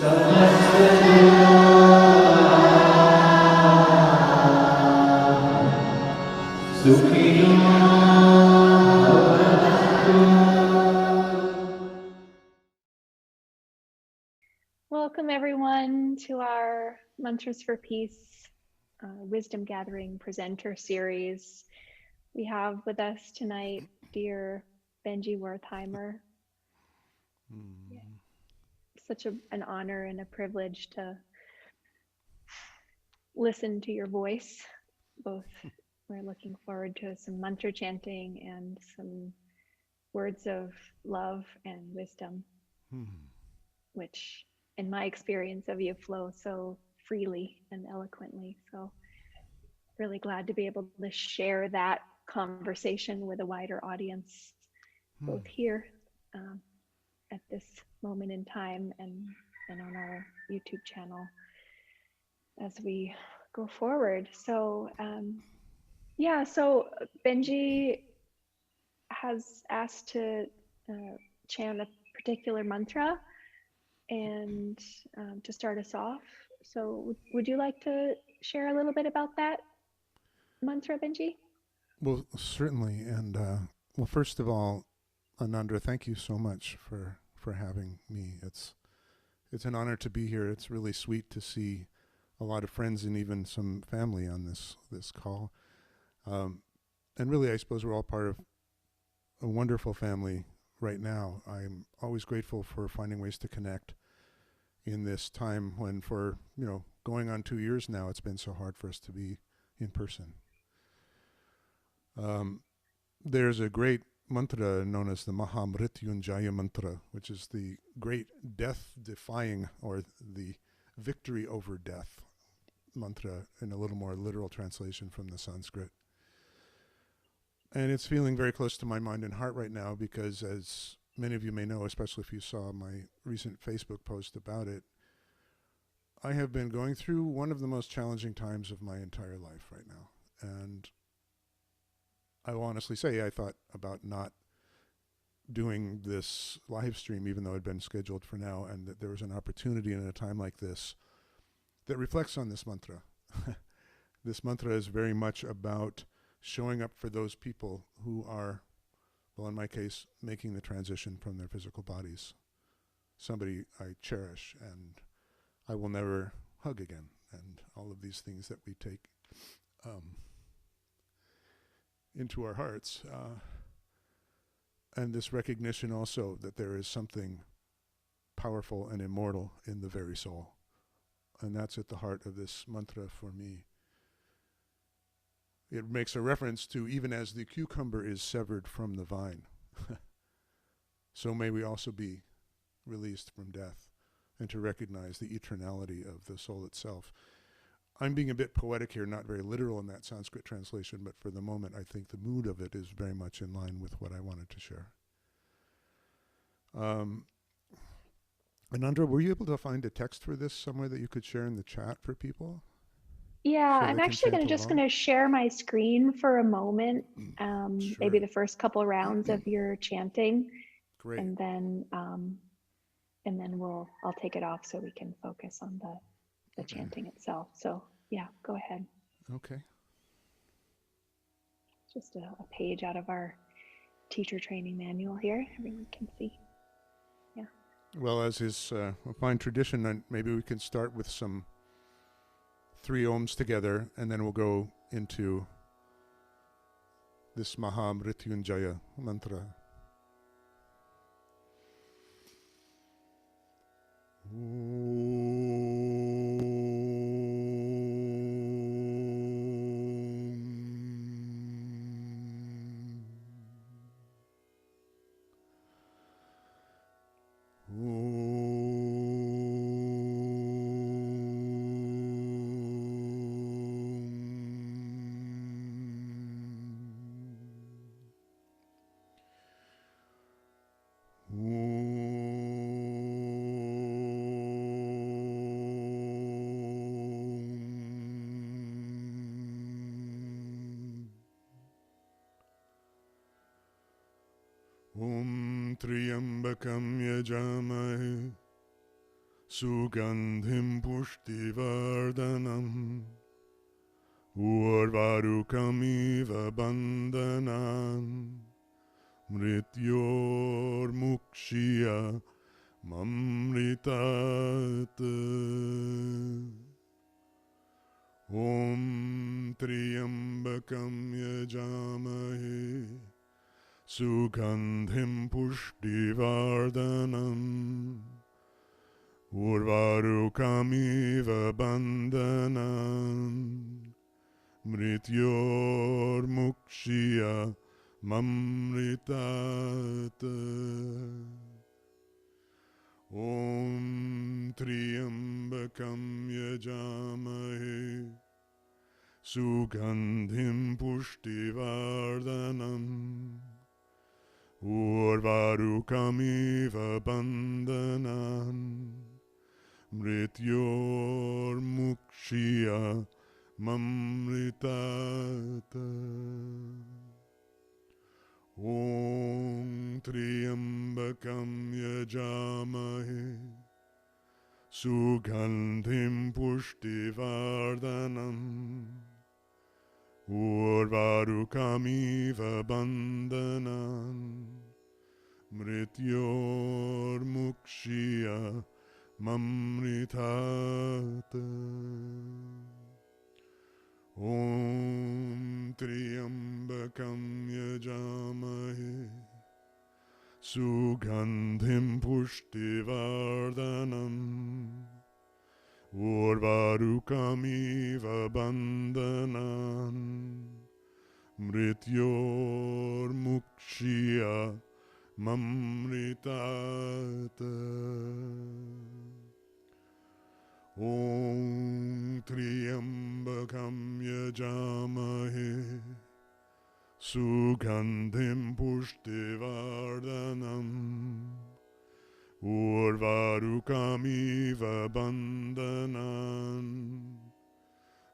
Welcome everyone to our Mantras for Peace Wisdom Gathering Presenter Series. We have with us tonight dear Benjy Wertheimer. Yeah. Such an honor and a privilege to listen to your voice. Both we're looking forward to some mantra chanting and some words of love and wisdom, which in my experience of you flow so freely and eloquently. So really glad to be able to share that conversation with a wider audience, both here at this moment in time and on our YouTube channel as we go forward. So so Benjy has asked to chant a particular mantra and to start us off. So would you like to share a little bit about that mantra, Benjy? Well, certainly. And well, first of all, Anandra, thank you so much for having me. It's an honor to be here. It's really sweet to see a lot of friends and even some family on this call. And really, I suppose we're all part of a wonderful family right now. I'm always grateful for finding ways to connect in this time when, for going on 2 years now, it's been so hard for us to be in person. There's a great mantra known as the Mahamrityunjaya mantra, which is the great death-defying, or the victory over death mantra, in a little more literal translation from the Sanskrit. And it's feeling very close to my mind and heart right now because, as many of you may know, especially if you saw my recent Facebook post about it, I have been going through one of the most challenging times of my entire life right now. And I will honestly say I thought about not doing this live stream, even though it had been scheduled for now, and that there was an opportunity in a time like this that reflects on this mantra. This mantra is very much about showing up for those people who are, well, in my case, making the transition from their physical bodies. Somebody I cherish and I will never hug again, and all of these things that we take into our hearts. And this recognition also that there is something powerful and immortal in the very soul. And that's at the heart of this mantra for me. It makes a reference to, even as the cucumber is severed from the vine, so may we also be released from death, and to recognize the eternality of the soul itself. I'm being a bit poetic here, not very literal in that Sanskrit translation, but for the moment I think the mood of it is very much in line with what I wanted to share. Anandra, were you able to find a text for this somewhere that you could share in the chat for people? Yeah, I'm actually just going to share my screen for a moment, Sure. maybe the first couple rounds of your chanting. Great. And then I'll take it off so we can focus on the chanting itself. So yeah, go ahead. Okay. Just a page out of our teacher training manual here. Everyone can see. Yeah. Well, as is a fine tradition, maybe we can start with some 3 ohms together, and then we'll go into this Mahamrityunjaya mantra. Om Triyambakam Yajamahe Sugandhim pushtivardhanam Urvarukamiva bandhanan Mrityor mukshya mamritat Om Triambakam yajamahe Sugandhim pushtivardhanam Urvarukamiva bandhanan Mrityor mukshya mamritat Om Triambakam yajamahe Sugandhim pushtivardhanam Urvarukamiva bandhanan Mrityor mukshya mamritat Om Triambakam yajamahe Sugandhim pushtivardhanam Urvarukamiva bandhanan Mrityor mukshya mamritat Om Triambakam yajamahe Sugandhim pushtivardhanam Urvarukamiva bandhanan Mrityor mukshya mamritat Om Triambakam yajamahe Sugandhim pushtivardhanam Urvarukamiva bandhanan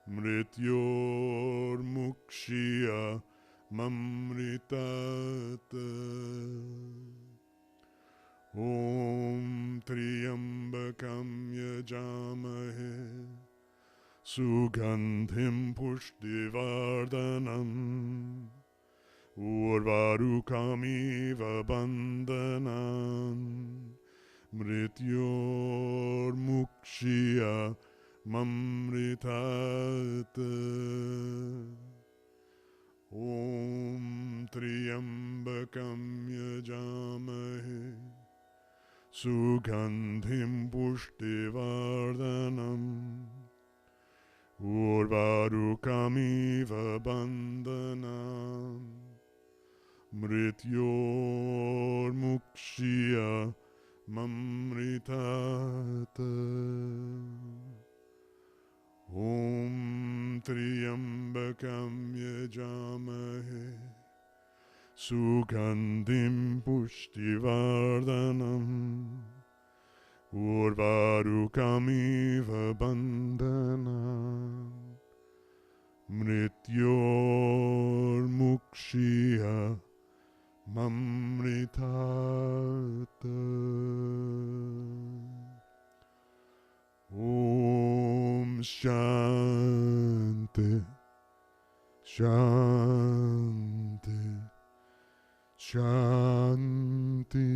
Mrityor mukshya mamritat Om Triambakam yajamahe Sugandhim pushtivardhanam Urvarukamiva bandhanan Mrityor mukshya mamritat Om Triambakam yajamahe Sugandhim pushtivardhanam Urvarukamiva bandhanan Mrityor mukshya mamritat Om Triambakam yajamahe Sugandhim pushtivardhanam Urvarukamiva bandhanan Mrityor mukshya mamritat Om Shanti Shanti Shanti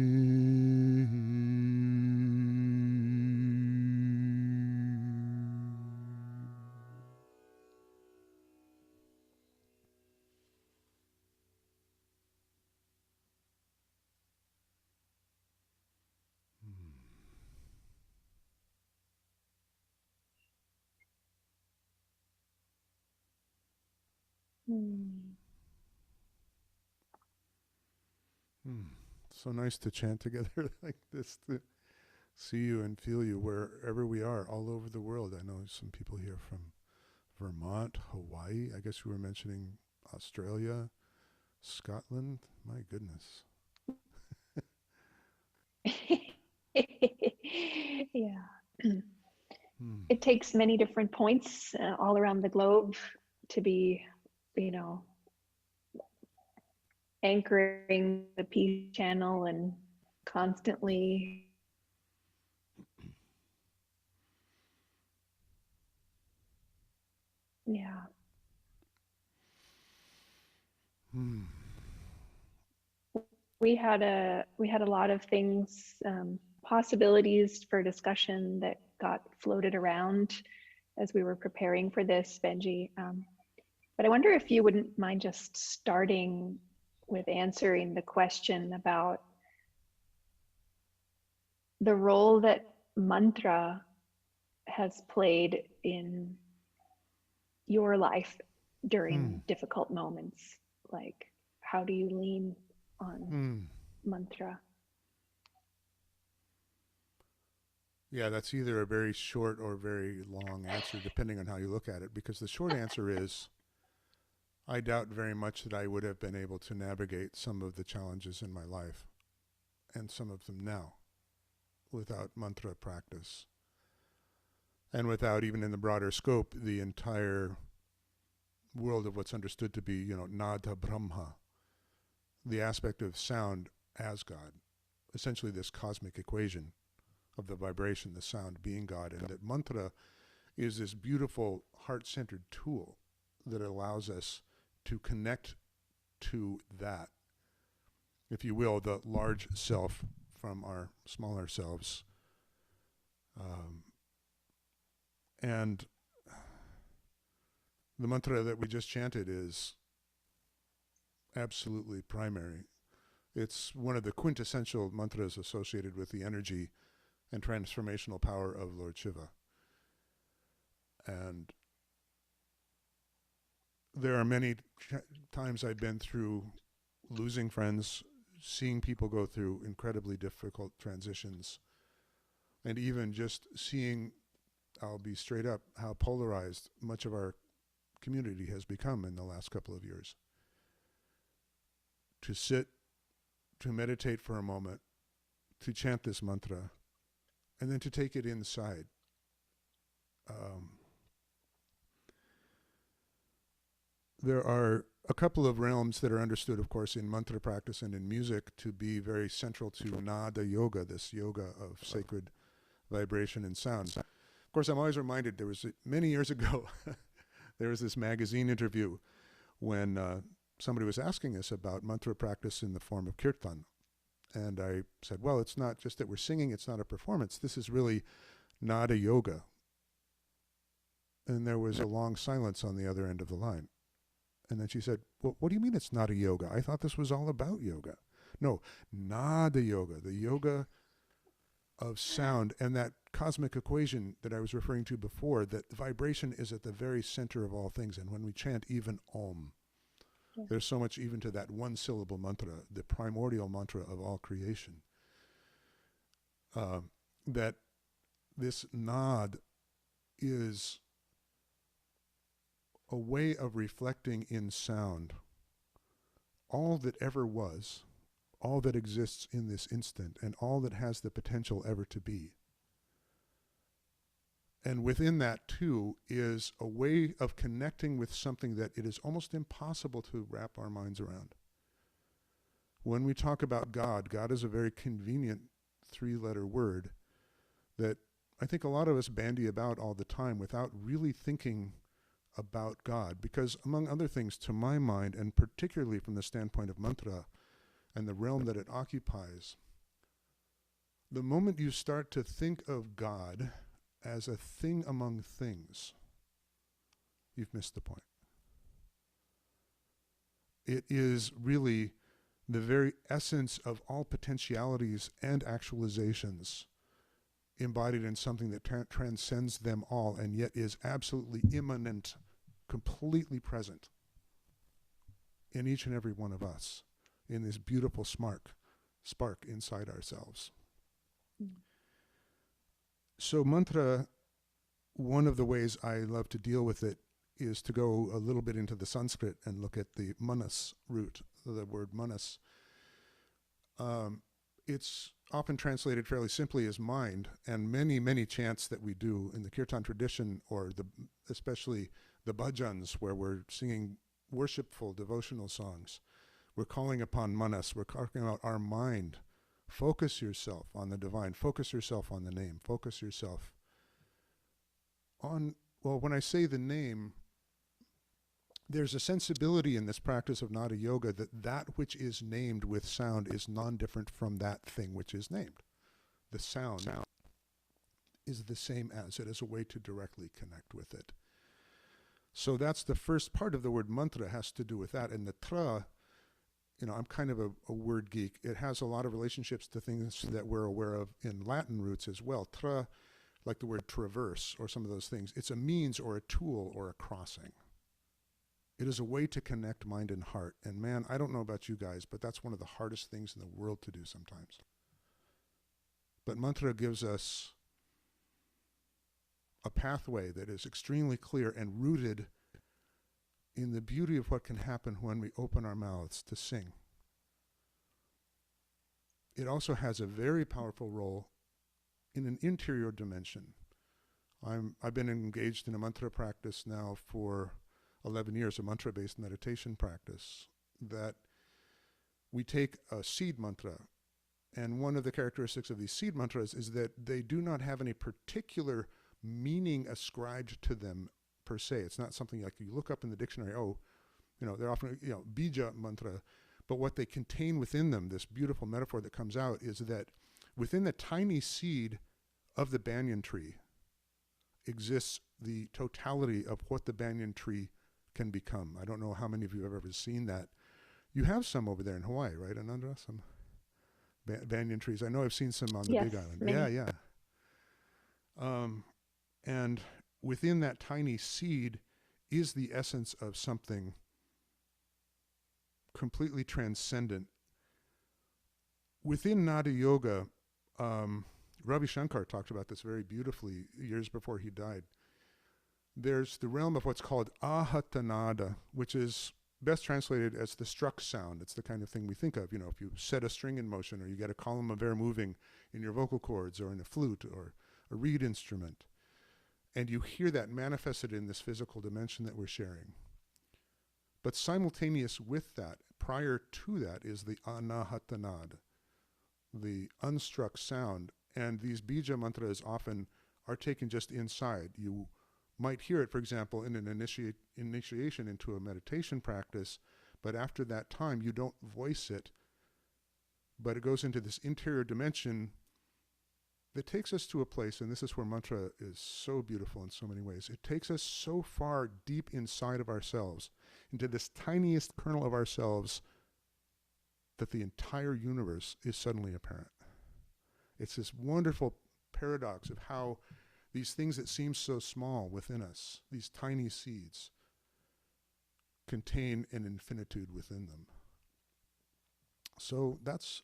So nice to chant together like this, to see you and feel you wherever we are, all over the world. I know some people here from Vermont, Hawaii. I guess you were mentioning Australia, Scotland. My goodness. Yeah. It takes many different points all around the globe to be, you know, anchoring the peace channel and constantly Yeah. We had a lot of things, possibilities for discussion that got floated around as we were preparing for this, Benji. But I wonder if you wouldn't mind just starting with answering the question about the role that mantra has played in your life during difficult moments. Like, how do you lean on mantra? Yeah, that's either a very short or very long answer, depending on how you look at it. Because the short answer is, I doubt very much that I would have been able to navigate some of the challenges in my life, and some of them now, without mantra practice. And without, even in the broader scope, the entire world of what's understood to be, Nada Brahma, the aspect of sound as God, essentially this cosmic equation of the vibration, the sound being God, and that mantra is this beautiful heart-centered tool that allows us to connect to that, if you will, the large self from our smaller selves. And the mantra that we just chanted is absolutely primary. It's one of the quintessential mantras associated with the energy and transformational power of Lord Shiva. And there are many times I've been through losing friends, seeing people go through incredibly difficult transitions, and even just seeing, I'll be straight up, how polarized much of our community has become in the last couple of years. To sit, to meditate for a moment, to chant this mantra, and then to take it inside. There are a couple of realms that are understood, of course, in mantra practice and in music to be very central to Nada Yoga, this yoga of sacred vibration and sound. Of course, I'm always reminded, there was many years ago, there was this magazine interview when somebody was asking us about mantra practice in the form of kirtan. And I said, well, it's not just that we're singing, it's not a performance. This is really Nada Yoga. And there was a long silence on the other end of the line. And then she said, well, what do you mean it's not a yoga? I thought this was all about yoga. No, Nada Yoga, the yoga of sound, and that cosmic equation that I was referring to before, that vibration is at the very center of all things. And when we chant even Om, there's so much even to that one syllable mantra, the primordial mantra of all creation, that this Nad is a way of reflecting in sound all that ever was, all that exists in this instant, and all that has the potential ever to be. And within that, too, is a way of connecting with something that it is almost impossible to wrap our minds around. When we talk about God, God is a very convenient three-letter word that I think a lot of us bandy about all the time without really thinking about God, because among other things, to my mind, and particularly from the standpoint of mantra and the realm that it occupies, the moment you start to think of God as a thing among things, you've missed the point. It is really the very essence of all potentialities and actualizations embodied in something that transcends them all and yet is absolutely immanent, completely present in each and every one of us, in this beautiful spark inside ourselves. So mantra, one of the ways I love to deal with it is to go a little bit into the Sanskrit and look at the manas root, the word manas. It's often translated fairly simply as mind, and many, many chants that we do in the kirtan tradition, or especially the bhajans, where we're singing worshipful devotional songs, we're calling upon manas, we're talking about our mind. Focus yourself on the divine, focus yourself on the name, focus yourself on, well, when I say the name, there's a sensibility in this practice of Nada Yoga that that which is named with sound is non-different from that thing which is named. The sound is the same as it, as a way to directly connect with it. So that's the first part of the word mantra, has to do with that. And the tra, I'm kind of a word geek. It has a lot of relationships to things that we're aware of in Latin roots as well. Tra, like the word traverse or some of those things, it's a means or a tool or a crossing. It is a way to connect mind and heart. And man, I don't know about you guys, but that's one of the hardest things in the world to do sometimes. But mantra gives us a pathway that is extremely clear and rooted in the beauty of what can happen when we open our mouths to sing. It also has a very powerful role in an interior dimension. I've been engaged in a mantra practice now for 11 years, a mantra-based meditation practice, that we take a seed mantra. And one of the characteristics of these seed mantras is that they do not have any particular meaning ascribed to them per se. It's not something like you look up in the dictionary, they're often, bija mantra. But what they contain within them, this beautiful metaphor that comes out, is that within the tiny seed of the banyan tree exists the totality of what the banyan tree can become. I don't know how many of you have ever seen that. You have some over there in Hawaii, right, Anandra? Some banyan trees. I know I've seen some on the Big Island. Many. Yeah. And within that tiny seed is the essence of something completely transcendent. Within Nada Yoga, Ravi Shankar talked about this very beautifully years before he died. There's the realm of what's called ahatanada, which is best translated as the struck sound. It's the kind of thing we think of, if you set a string in motion or you get a column of air moving in your vocal cords or in a flute or a reed instrument, and you hear that manifested in this physical dimension that we're sharing. But simultaneous with that, prior to that, is the anahatanad, the unstruck sound. And these bija mantras often are taken just inside. You might hear it, for example, in an initiation into a meditation practice, but after that time you don't voice it, but it goes into this interior dimension that takes us to a place, and this is where mantra is so beautiful in so many ways. It takes us so far deep inside of ourselves, into this tiniest kernel of ourselves, that the entire universe is suddenly apparent. It's this wonderful paradox of how these things that seem so small within us, these tiny seeds, contain an infinitude within them. So that's,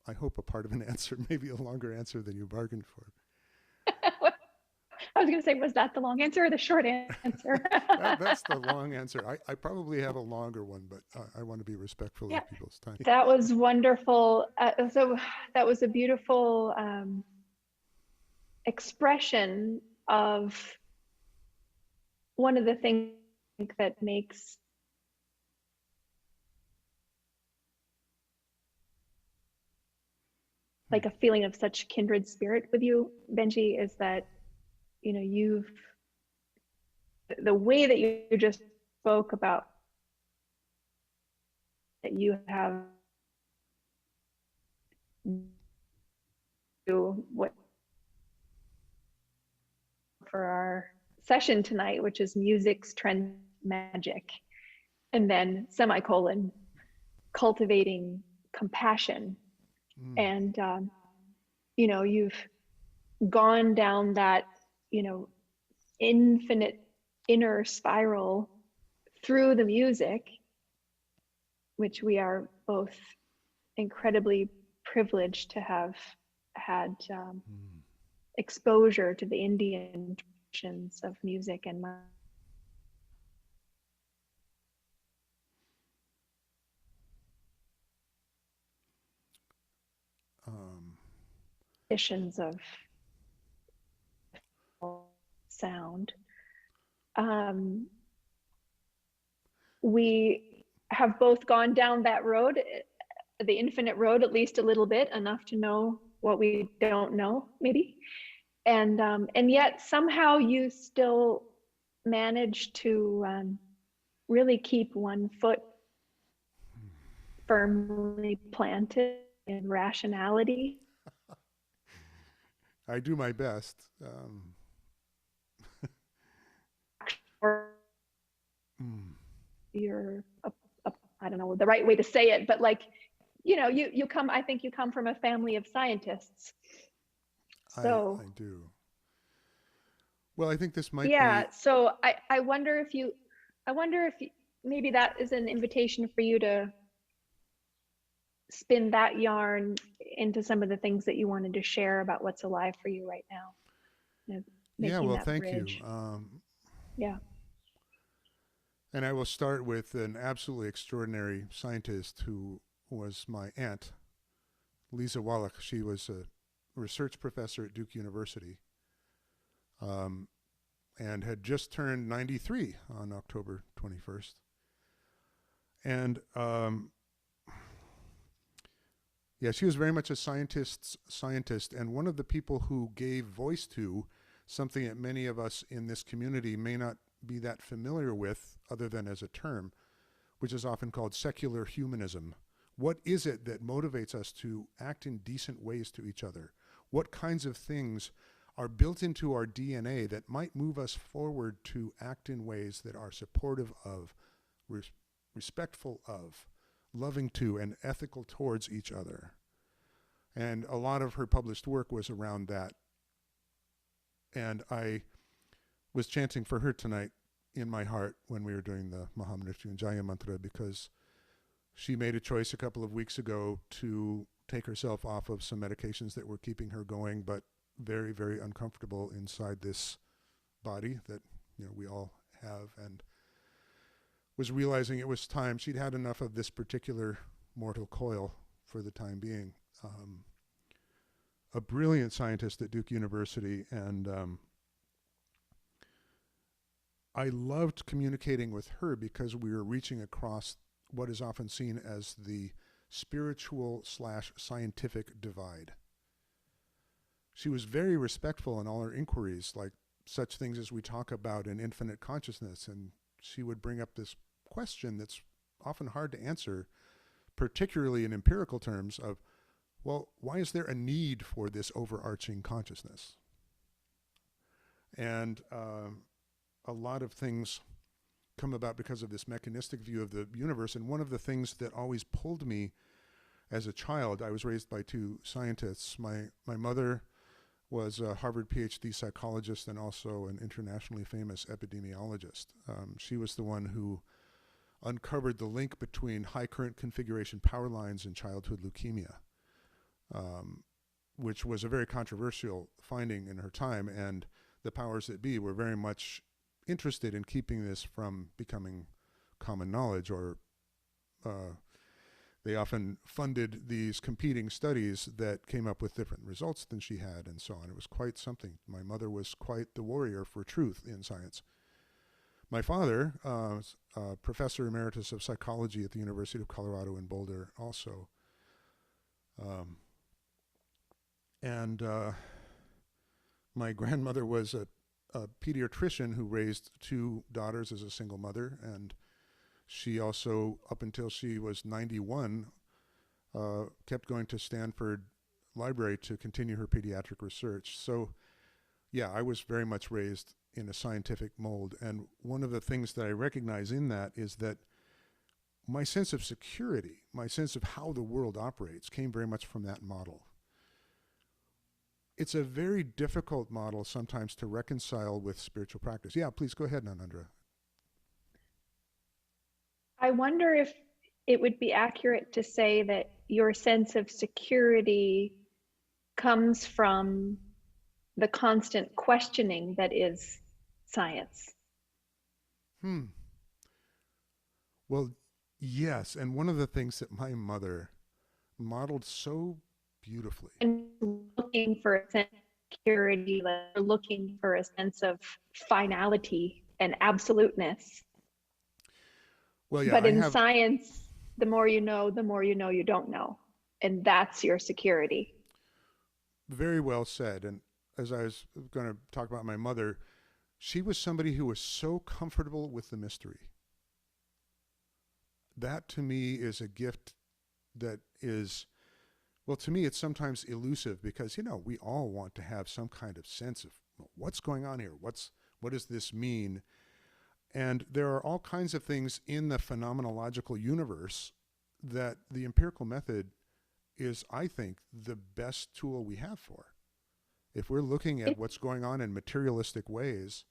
I hope, a part of an answer, maybe a longer answer than you bargained for. I was going to say, was that the long answer or the short answer? That's the long answer. I probably have a longer one, but I want to be respectful of people's time. That was wonderful. So that was a beautiful expression of one of the things that makes like a feeling of such kindred spirit with you, Benjy, is that the way that you just spoke about that you have what for our session tonight, which is music's trend magic, and then semicolon cultivating compassion. And you've gone down that infinite inner spiral through the music, which we are both incredibly privileged to have had exposure to the Indian traditions of music and traditions of sound. We have both gone down that road, the infinite road, at least a little bit, enough to know what we don't know, maybe. And yet somehow you still manage to really keep one foot firmly planted in rationality. I do my best. Or mm, you're I don't know the right way to say it, but like, you know, you come, I think you come from a family of scientists. I So do. Well, I think this might be. yeah, so I wonder if you, I wonder if you, maybe that is an invitation for you to spin that yarn into some of the things that you wanted to share about what's alive for you right now, you know, Yeah, making well, that thank you. bridge. Yeah. And I will start with an absolutely extraordinary scientist who was my aunt, Lisa Wallach. She was a research professor at Duke University, um, and had just turned 93 on October 21st. And yeah, she was very much a scientist, and one of the people who gave voice to something that many of us in this community may not be that familiar with, other than as a term, which is often called secular humanism. What is it that motivates us to act in decent ways to each other? What kinds of things are built into our DNA that might move us forward to act in ways that are supportive of, respectful of, loving to, and ethical towards each other? And a lot of her published work was around that. And I was chanting for her tonight in my heart when we were doing the Mahamrityunjaya mantra, because she made a choice a couple of weeks ago to take herself off of some medications that were keeping her going, but very, very uncomfortable inside this body that, you know, we all have, and was realizing it was time. She'd had enough of this particular mortal coil for the time being. A brilliant scientist at Duke University, and I loved communicating with her because we were reaching across what is often seen as the spiritual/scientific divide. She was very respectful in all her inquiries, like such things as we talk about in infinite consciousness, and she would bring up this question that's often hard to answer, particularly in empirical terms, of, well, why is there a need for this overarching consciousness? And a lot of things come about because of this mechanistic view of the universe. And one of the things that always pulled me as a child, I was raised by two scientists. My mother was a Harvard PhD psychologist and also an internationally famous epidemiologist. She was the one who uncovered the link between high current configuration power lines and childhood leukemia, which was a very controversial finding in her time, and the powers that be were very much interested in keeping this from becoming common knowledge, or they often funded these competing studies that came up with different results than she had, and so on. It was quite something. My mother was quite the warrior for truth in science. My father, professor emeritus of psychology at the University of Colorado in Boulder, also. And my grandmother was a pediatrician who raised two daughters as a single mother, and she also, up until she was 91, kept going to Stanford Library to continue her pediatric research. So yeah, I was very much raised in a scientific mold, and one of the things that I recognize in that is that my sense of security, my sense of how the world operates, came very much from that model. It's a very difficult model sometimes to reconcile with spiritual practice. Yeah, please go ahead, Nanandra. I wonder if it would be accurate to say that your sense of security comes from the constant questioning that is science. Well, yes, and one of the things that my mother modeled so beautifully. And looking for a sense of security, like looking for a sense of finality and absoluteness. Well, yeah, But I in have. science, the more you know you don't know. And that's your security. Very well said. And as I was going to talk about my mother, she was somebody who was so comfortable with the mystery. that to me is a gift that is, well, to me, it's sometimes elusive because, we all want to have some kind of sense of what's going on here. What does this mean? And there are all kinds of things in the phenomenological universe that the empirical method is, I think, the best tool we have for. If we're looking at what's going on in materialistic ways,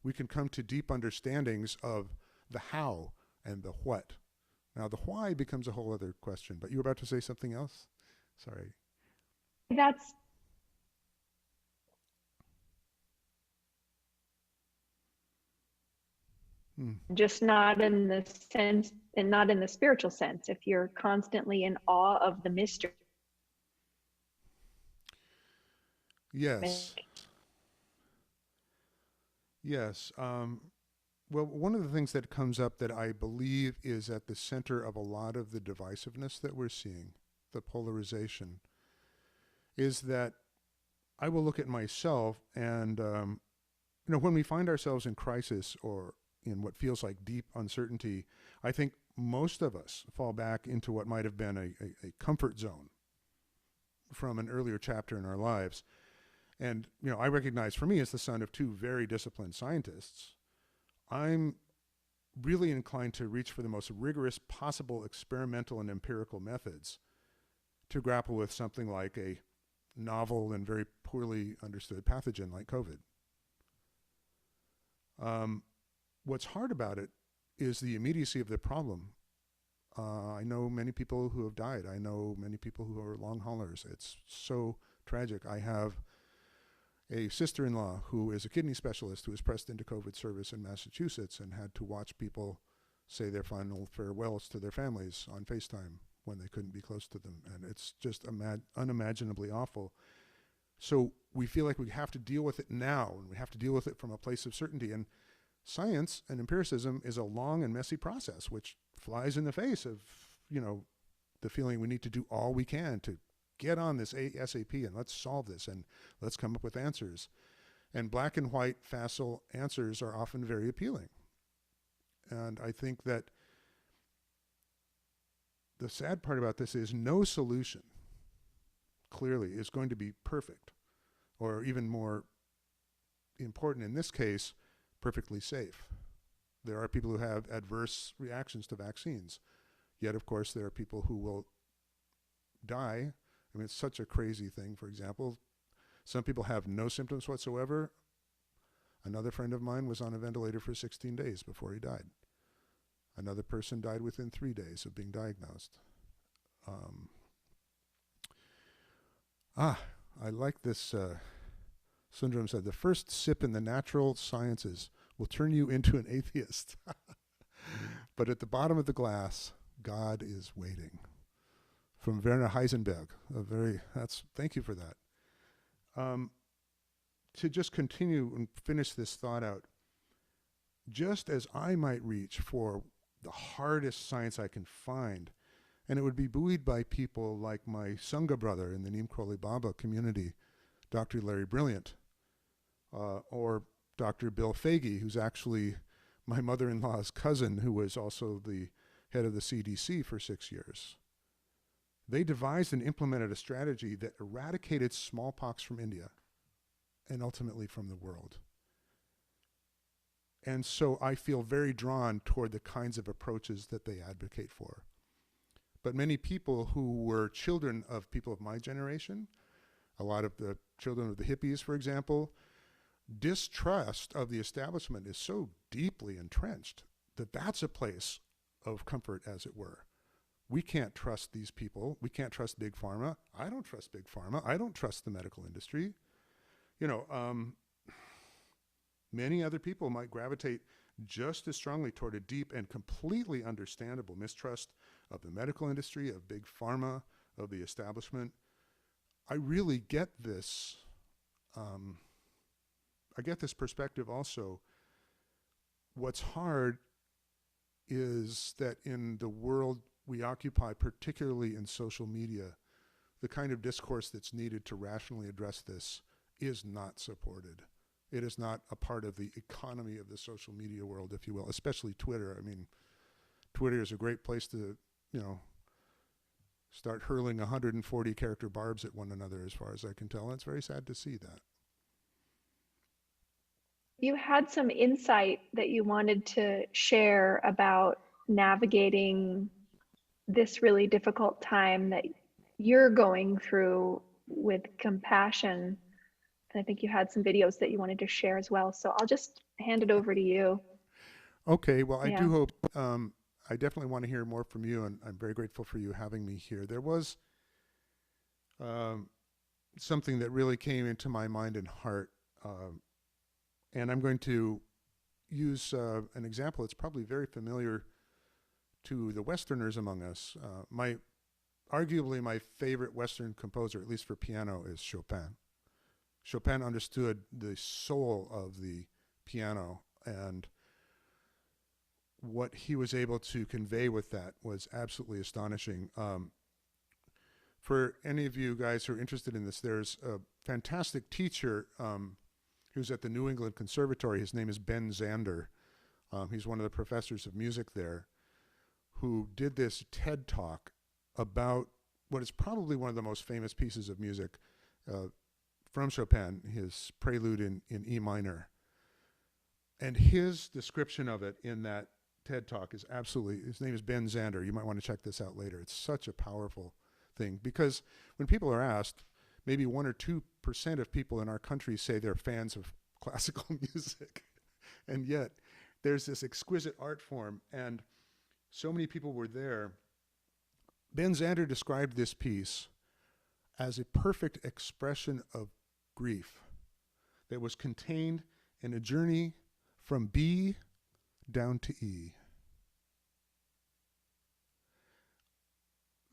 we can come to deep understandings of the how and the what. Now, the why becomes a whole other question, but you were about to say something else? Sorry. That's just not in the sense, and not in the spiritual sense. If you're constantly in awe of the mystery. Yes. Yes. Well, one of the things that comes up that I believe is at the center of a lot of the divisiveness that we're seeing, the polarization, is that I will look at myself and, when we find ourselves in crisis or in what feels like deep uncertainty, I think most of us fall back into what might have been a comfort zone from an earlier chapter in our lives. And, I recognize for me as the son of two very disciplined scientists, I'm really inclined to reach for the most rigorous possible experimental and empirical methods to grapple with something like a novel and very poorly understood pathogen like COVID. What's hard about it is the immediacy of the problem. I know many people who have died. I know many people who are long haulers. It's so tragic. I have a sister-in-law who is a kidney specialist who was pressed into COVID service in Massachusetts and had to watch people say their final farewells to their families on FaceTime when they couldn't be close to them. And it's just unimaginably awful. So we feel like we have to deal with it now, and we have to deal with it from a place of certainty. And science and empiricism is a long and messy process, which flies in the face of, the feeling we need to do all we can to get on this ASAP and let's solve this and let's come up with answers. And black and white facile answers are often very appealing. And I think that the sad part about this is no solution clearly is going to be perfect, or even more important in this case, perfectly safe. There are people who have adverse reactions to vaccines. Yet, of course, there are people who will die. I mean, it's such a crazy thing. For example, some people have no symptoms whatsoever. Another friend of mine was on a ventilator for 16 days before he died. Another person died within 3 days of being diagnosed. I like this. Sundram said, the first sip in the natural sciences will turn you into an atheist. But at the bottom of the glass, God is waiting. From Werner Heisenberg. Thank you for that. To just continue and finish this thought out, just as I might reach for the hardest science I can find, and it would be buoyed by people like my Sangha brother in the Neem Karoli Baba community, Dr. Larry Brilliant, or Dr. Bill Fagey, who's actually my mother-in-law's cousin, who was also the head of the CDC for 6 years. They devised and implemented a strategy that eradicated smallpox from India and ultimately from the world. And so I feel very drawn toward the kinds of approaches that they advocate for. But many people who were children of people of my generation, a lot of the children of the hippies, for example, distrust of the establishment is so deeply entrenched that that's a place of comfort, as it were. We can't trust these people. We can't trust Big Pharma. I don't trust Big Pharma. I don't trust the medical industry. Many other people might gravitate just as strongly toward a deep and completely understandable mistrust of the medical industry, of Big Pharma, of the establishment. I really get this. I get this perspective also. What's hard is that in the world we occupy, particularly in social media, the kind of discourse that's needed to rationally address this is not supported. It is not a part of the economy of the social media world, if you will, especially Twitter. I mean, Twitter is a great place to, start hurling 140 character barbs at one another, as far as I can tell. And it's very sad to see that. You had some insight that you wanted to share about navigating this really difficult time that you're going through with compassion. And I think you had some videos that you wanted to share as well. So I'll just hand it over to you. Okay, well, I Yeah. do hope, I definitely want to hear more from you, and I'm very grateful for you having me here. There was um, something that really came into my mind and heart, and I'm going to use an example that's probably very familiar to the Westerners among us. Arguably my favorite Western composer, at least for piano, is Chopin. Chopin understood the soul of the piano, and what he was able to convey with that was absolutely astonishing. For any of you guys who are interested in this, there's a fantastic teacher who's at the New England Conservatory. His name is Ben Zander. He's one of the professors of music there, who did this TED Talk about what is probably one of the most famous pieces of music from Chopin, his Prelude in E minor. And his description of it in that TED Talk is absolutely, his name is Ben Zander. You might want to check this out later. It's such a powerful thing, because when people are asked, maybe 1 or 2% of people in our country say they're fans of classical music. And yet there's this exquisite art form, and so many people were there. Ben Zander described this piece as a perfect expression of grief that was contained in a journey from B down to E.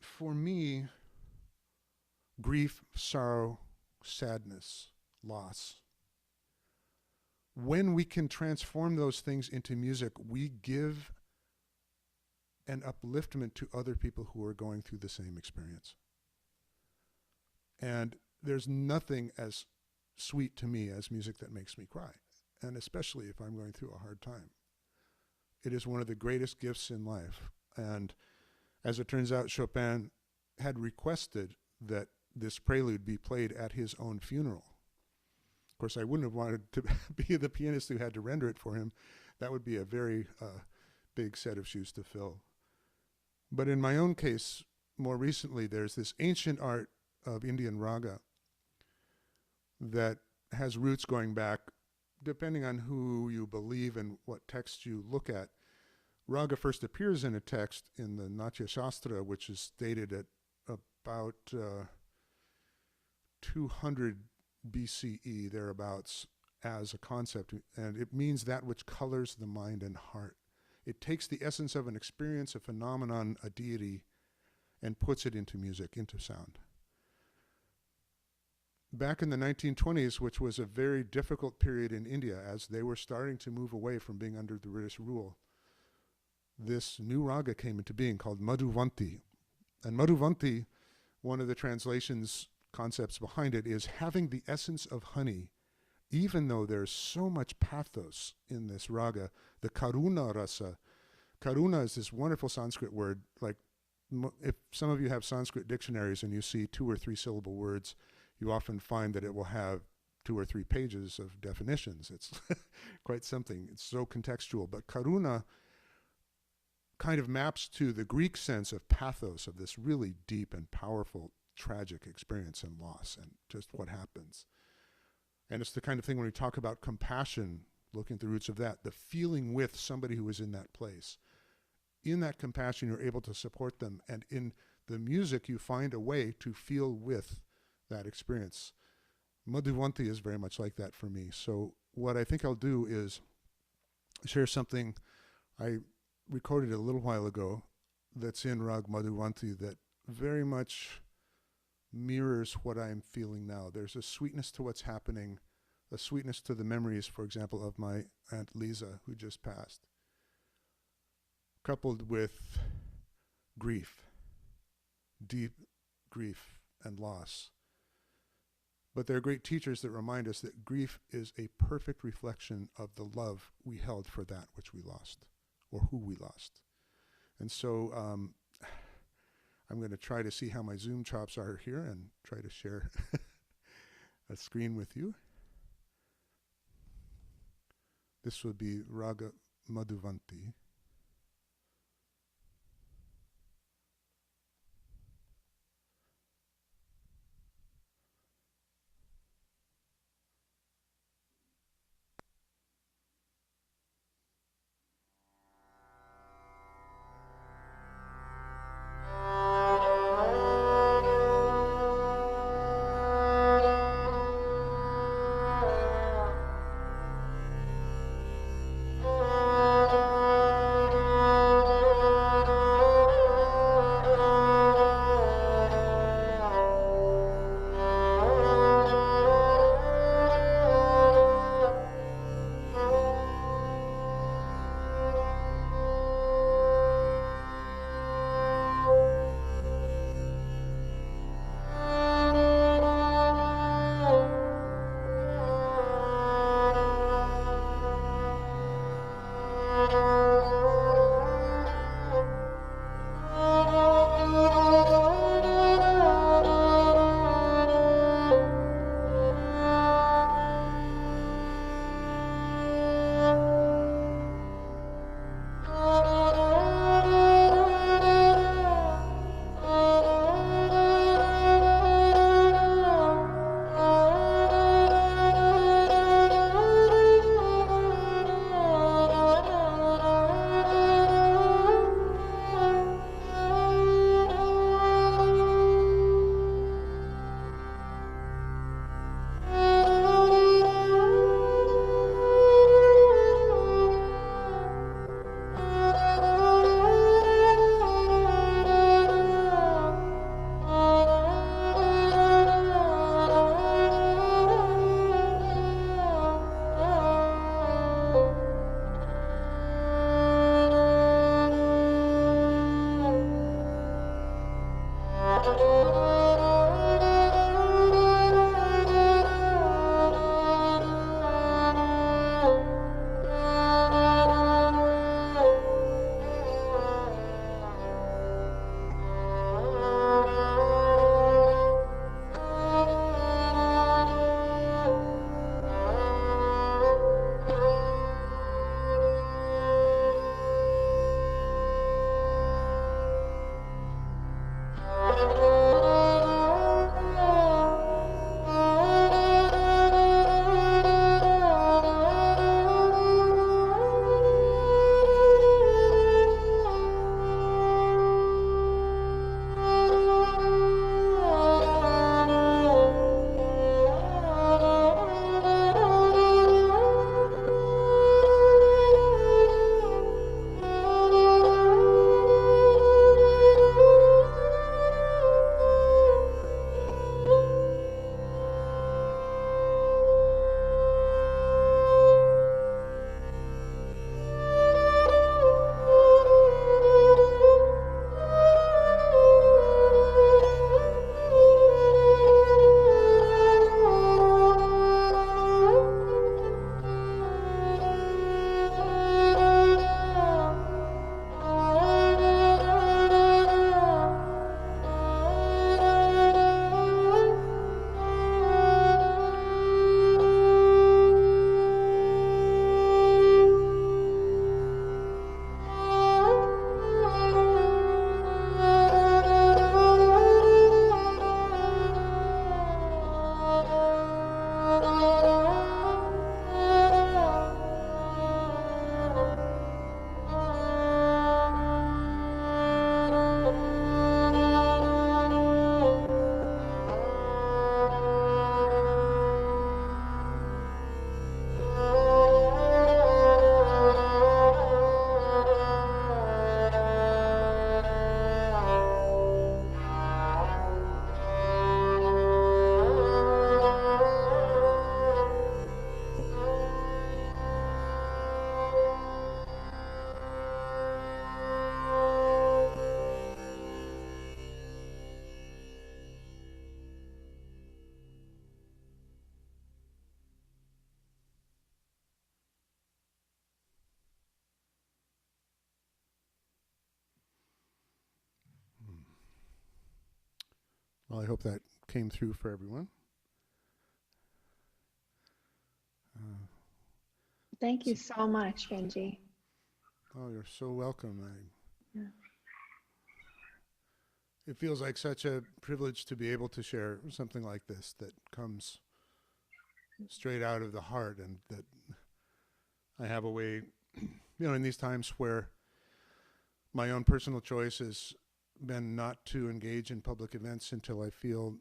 For me, grief, sorrow, sadness, loss, when we can transform those things into music, we give an upliftment to other people who are going through the same experience. And there's nothing as sweet to me as music that makes me cry, and especially if I'm going through a hard time. It is one of the greatest gifts in life. And as it turns out, Chopin had requested that this prelude be played at his own funeral. Of course, I wouldn't have wanted to be the pianist who had to render it for him. That would be a very big set of shoes to fill. But in my own case, more recently, there's this ancient art of Indian raga that has roots going back, depending on who you believe and what text you look at. Raga first appears in a text in the Natya Shastra, which is dated at about 200 BCE, thereabouts, as a concept. And it means that which colors the mind and heart. It takes the essence of an experience, a phenomenon, a deity, and puts it into music, into sound. Back in the 1920s, which was a very difficult period in India as they were starting to move away from being under the British rule, this new raga came into being called Madhuvanti. And Madhuvanti, one of the translations concepts behind it, is having the essence of honey, even though there's so much pathos in this raga, the karuna rasa. Karuna is this wonderful Sanskrit word. Like, if some of you have Sanskrit dictionaries and you see 2 or 3 syllable words, you often find that it will have 2 or 3 pages of definitions. It's quite something. It's so contextual. But karuna kind of maps to the Greek sense of pathos, of this really deep and powerful tragic experience and loss and just what happens. And it's the kind of thing when we talk about compassion, looking at the roots of that, the feeling with somebody who is in that place. In that compassion, you're able to support them. And in the music, you find a way to feel with that experience. Madhuvanti is very much like that for me. So what I think I'll do is share something I recorded a little while ago that's in Rag Madhuvanti that very much mirrors what I'm feeling now. There's a sweetness to what's happening, a sweetness to the memories, for example, of my Aunt Lisa, who just passed, coupled with grief, deep grief and loss. But there are great teachers that remind us that grief is a perfect reflection of the love we held for that which we lost, or who we lost. And so I'm going to try to see how my Zoom chops are here and try to share a screen with you. This would be Raga Madhuvanti. Well, I hope that came through for everyone. Thank you so much, Benjy. Oh, you're so welcome. Yeah. It feels like such a privilege to be able to share something like this that comes straight out of the heart, and that I have a way, in these times where my own personal choice has been not to engage in public events until I feel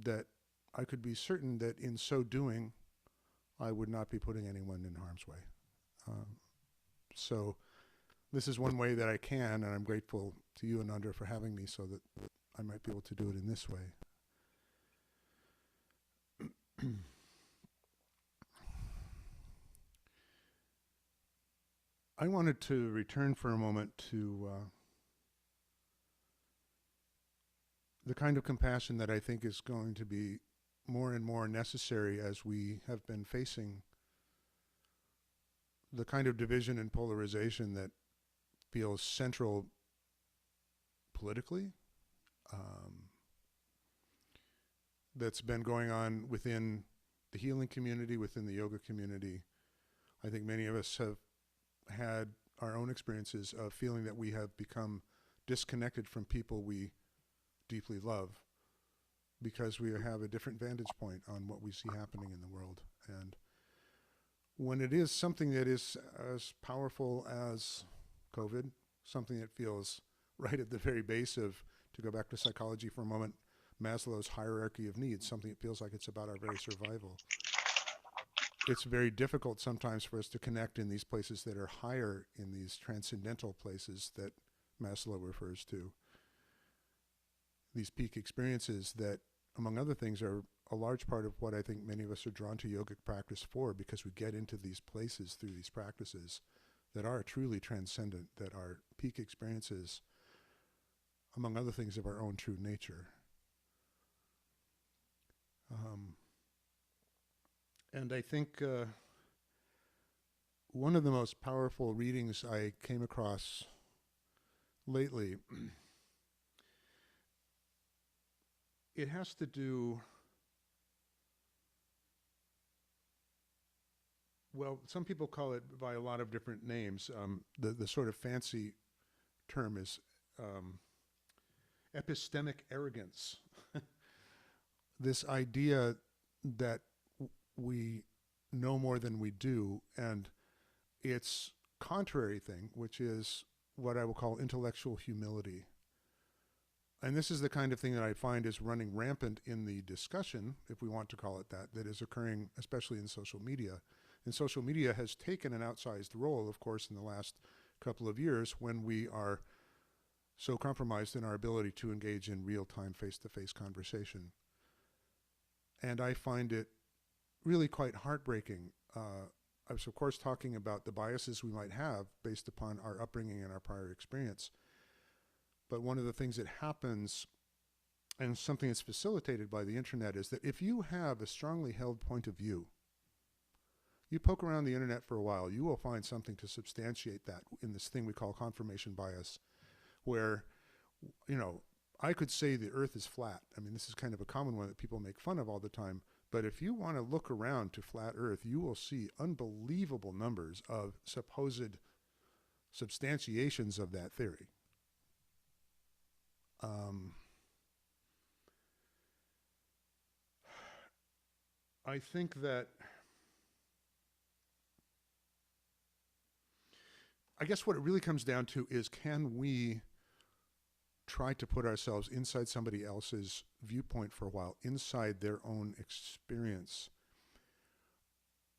that I could be certain that in so doing, I would not be putting anyone in harm's way. So this is one way that I can, and I'm grateful to you, Anandra, for having me so that I might be able to do it in this way. I wanted to return for a moment to the kind of compassion that I think is going to be more and more necessary as we have been facing the kind of division and polarization that feels central politically, that's been going on within the healing community, within the yoga community. I think many of us have had our own experiences of feeling that we have become disconnected from people we deeply love because we have a different vantage point on what we see happening in the world. And when it is something that is as powerful as COVID, something that feels right at the very base of, to go back to psychology for a moment, Maslow's hierarchy of needs, something that feels like it's about our very survival. It's very difficult sometimes for us to connect in these places that are higher, in these transcendental places that Maslow refers to. These peak experiences that, among other things, are a large part of what I think many of us are drawn to yogic practice for, because we get into these places through these practices that are truly transcendent, that are peak experiences, among other things, of our own true nature. And I think one of the most powerful readings I came across lately, it has to do, well, some people call it by a lot of different names. The sort of fancy term is epistemic arrogance. This idea that we know more than we do, and its contrary thing, which is what I will call intellectual humility. And this is the kind of thing that I find is running rampant in the discussion, if we want to call it that, that is occurring especially in social media. And social media has taken an outsized role, of course, in the last couple of years, when we are so compromised in our ability to engage in real-time face-to-face conversation. And I find it really quite heartbreaking. I was, of course, talking about the biases we might have based upon our upbringing and our prior experience. But one of the things that happens, and something that's facilitated by the internet, is that if you have a strongly held point of view, you poke around the internet for a while, you will find something to substantiate that in this thing we call confirmation bias, where, I could say the earth is flat. I mean, this is kind of a common one that people make fun of all the time. But if you want to look around to flat earth, you will see unbelievable numbers of supposed substantiations of that theory. I think that, I guess what it really comes down to is, can we try to put ourselves inside somebody else's viewpoint for a while, inside their own experience,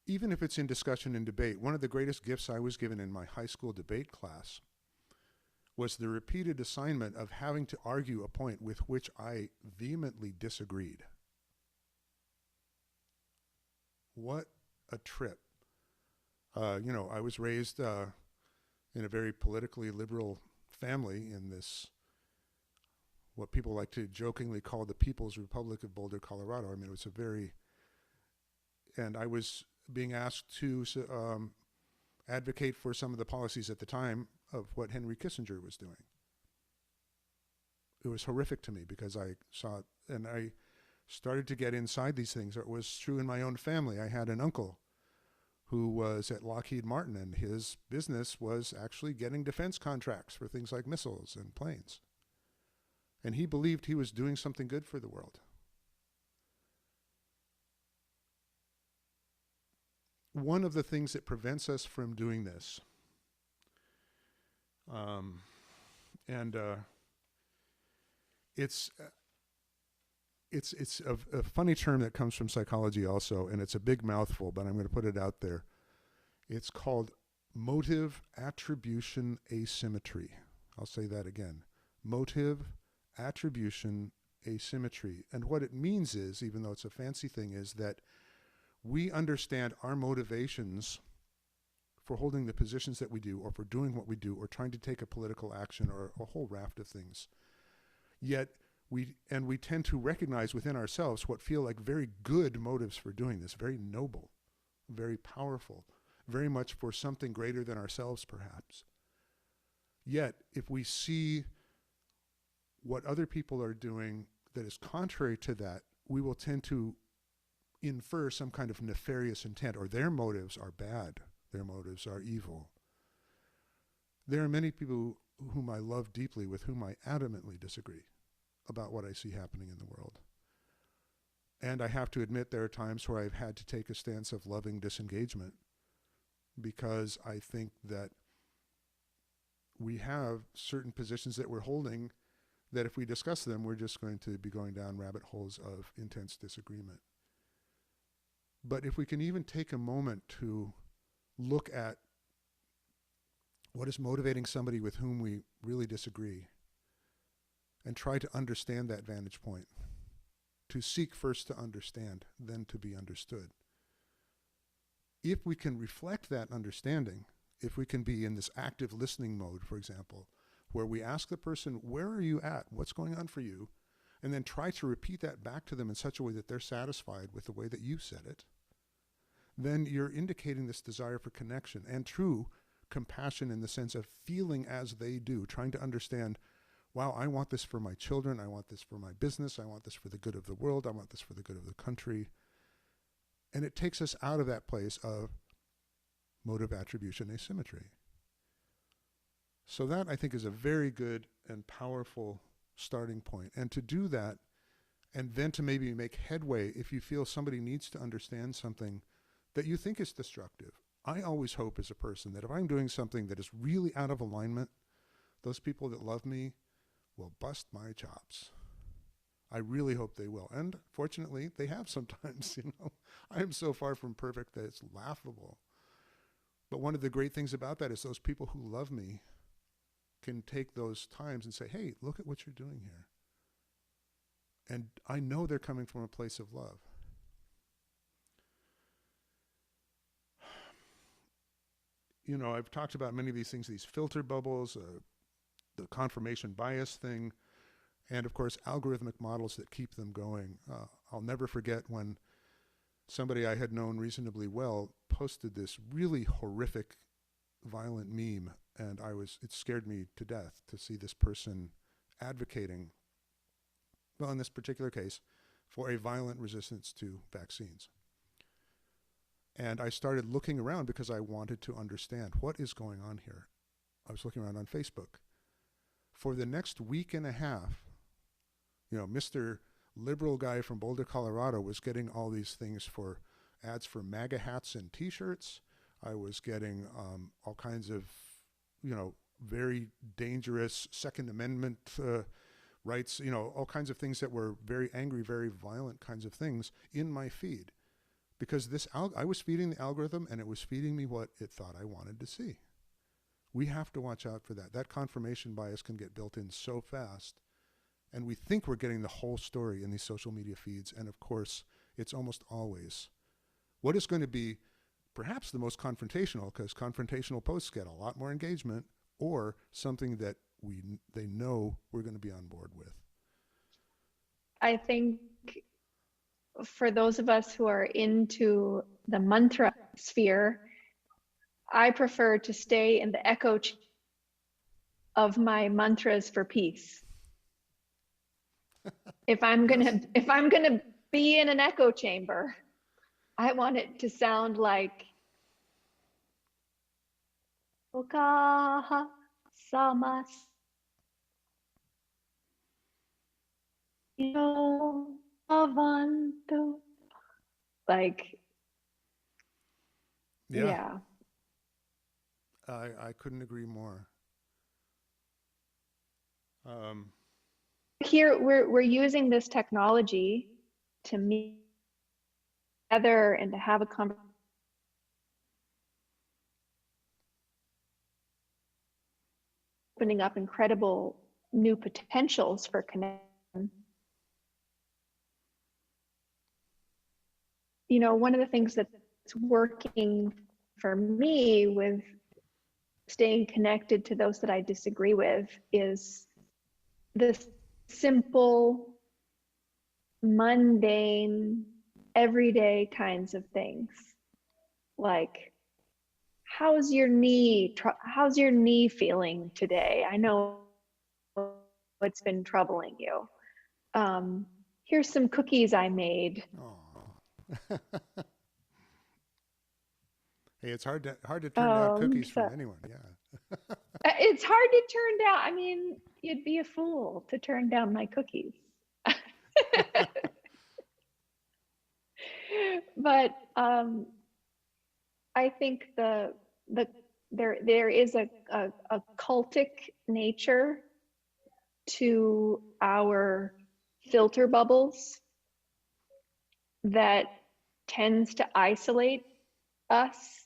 even if it's in discussion and debate. One of the greatest gifts I was given in my high school debate class was the repeated assignment of having to argue a point with which I vehemently disagreed. What a trip. I was raised in a very politically liberal family in this, what people like to jokingly call the People's Republic of Boulder, Colorado. I mean, it was and I was being asked to advocate for some of the policies at the time of what Henry Kissinger was doing. was horrific to me because I saw it, and I started to get inside these things. It was true in my own family. I had an uncle who was at Lockheed Martin, and his business was actually getting defense contracts for things like missiles and planes. And he believed he was doing something good for the world. One of the things that prevents us from doing this, it's a funny term that comes from psychology also, and it's a big mouthful, but I'm going to put it out there. It's called motive attribution asymmetry. I'll say that again. Motive attribution asymmetry. And what it means is, even though it's a fancy thing, is that we understand our motivations for holding the positions that we do, or for doing what we do, or trying to take a political action, or a whole raft of things. Yet we tend to recognize within ourselves what feel like very good motives for doing this, very noble, very powerful, very much for something greater than ourselves perhaps. Yet if we see what other people are doing that is contrary to that, we will tend to infer some kind of nefarious intent, or their motives are bad, their motives are evil. There are many people whom I love deeply with whom I adamantly disagree about what I see happening in the world. And I have to admit there are times where I've had to take a stance of loving disengagement, because I think that we have certain positions that we're holding that if we discuss them, we're just going to be going down rabbit holes of intense disagreement. But if we can even take a moment to look at what is motivating somebody with whom we really disagree, and try to understand that vantage point, to seek first to understand, then to be understood. If we can reflect that understanding, if we can be in this active listening mode, for example, where we ask the person, where are you at? What's going on for you? And then try to repeat that back to them in such a way that they're satisfied with the way that you said it, then you're indicating this desire for connection and true compassion, in the sense of feeling as they do, trying to understand, wow, I want this for my children, I want this for my business, I want this for the good of the world, I want this for the good of the country. And it takes us out of that place of motive attribution asymmetry. So that, I think, is a very good and powerful starting point. And to do that, and then to maybe make headway if you feel somebody needs to understand something that you think is destructive. I always hope as a person that if I'm doing something that is really out of alignment, those people that love me will bust my chops. I really hope they will. And fortunately, they have sometimes, I am so far from perfect that it's laughable. But one of the great things about that is those people who love me can take those times and say, hey, look at what you're doing here. And I know they're coming from a place of love. I've talked about many of these things, these filter bubbles, the confirmation bias thing, and of course, algorithmic models that keep them going. I'll never forget when somebody I had known reasonably well posted this really horrific, violent meme, and it scared me to death to see this person advocating, well, in this particular case, for a violent resistance to vaccines. And I started looking around because I wanted to understand what is going on here. I was looking around on Facebook. For the next week and a half, Mr. Liberal guy from Boulder, Colorado was getting all these things for ads for MAGA hats and t-shirts. I was getting all kinds of, very dangerous Second Amendment rights, all kinds of things that were very angry, very violent kinds of things in my feed. Because I was feeding the algorithm, and it was feeding me what it thought I wanted to see. We have to watch out for that. That confirmation bias can get built in so fast. And we think we're getting the whole story in these social media feeds. And of course, it's almost always what is going to be perhaps the most confrontational, because confrontational posts get a lot more engagement, or something that they know we're going to be on board with. I think for those of us who are into the mantra sphere, I prefer to stay in the echo of my mantras for peace. If I'm gonna be in an echo chamber, I want it to sound like Okaha Samas Avanto. Like, Yeah, yeah. I couldn't agree more. Um, Here we're using this technology to meet together and to have a conversation, opening up incredible new potentials for connection. You know, one of the things that's working for me with staying connected to those that I disagree with is the simple, mundane, everyday kinds of things. Like, how's your knee feeling today? I know it's been troubling you. Um, Here's some cookies I made. oh. Hey, it's hard to turn down cookies So from anyone. Yeah. it's hard to turn down. I mean, you'd be a fool to turn down my cookies. But I think there is a cultic nature to our filter bubbles that tends to isolate us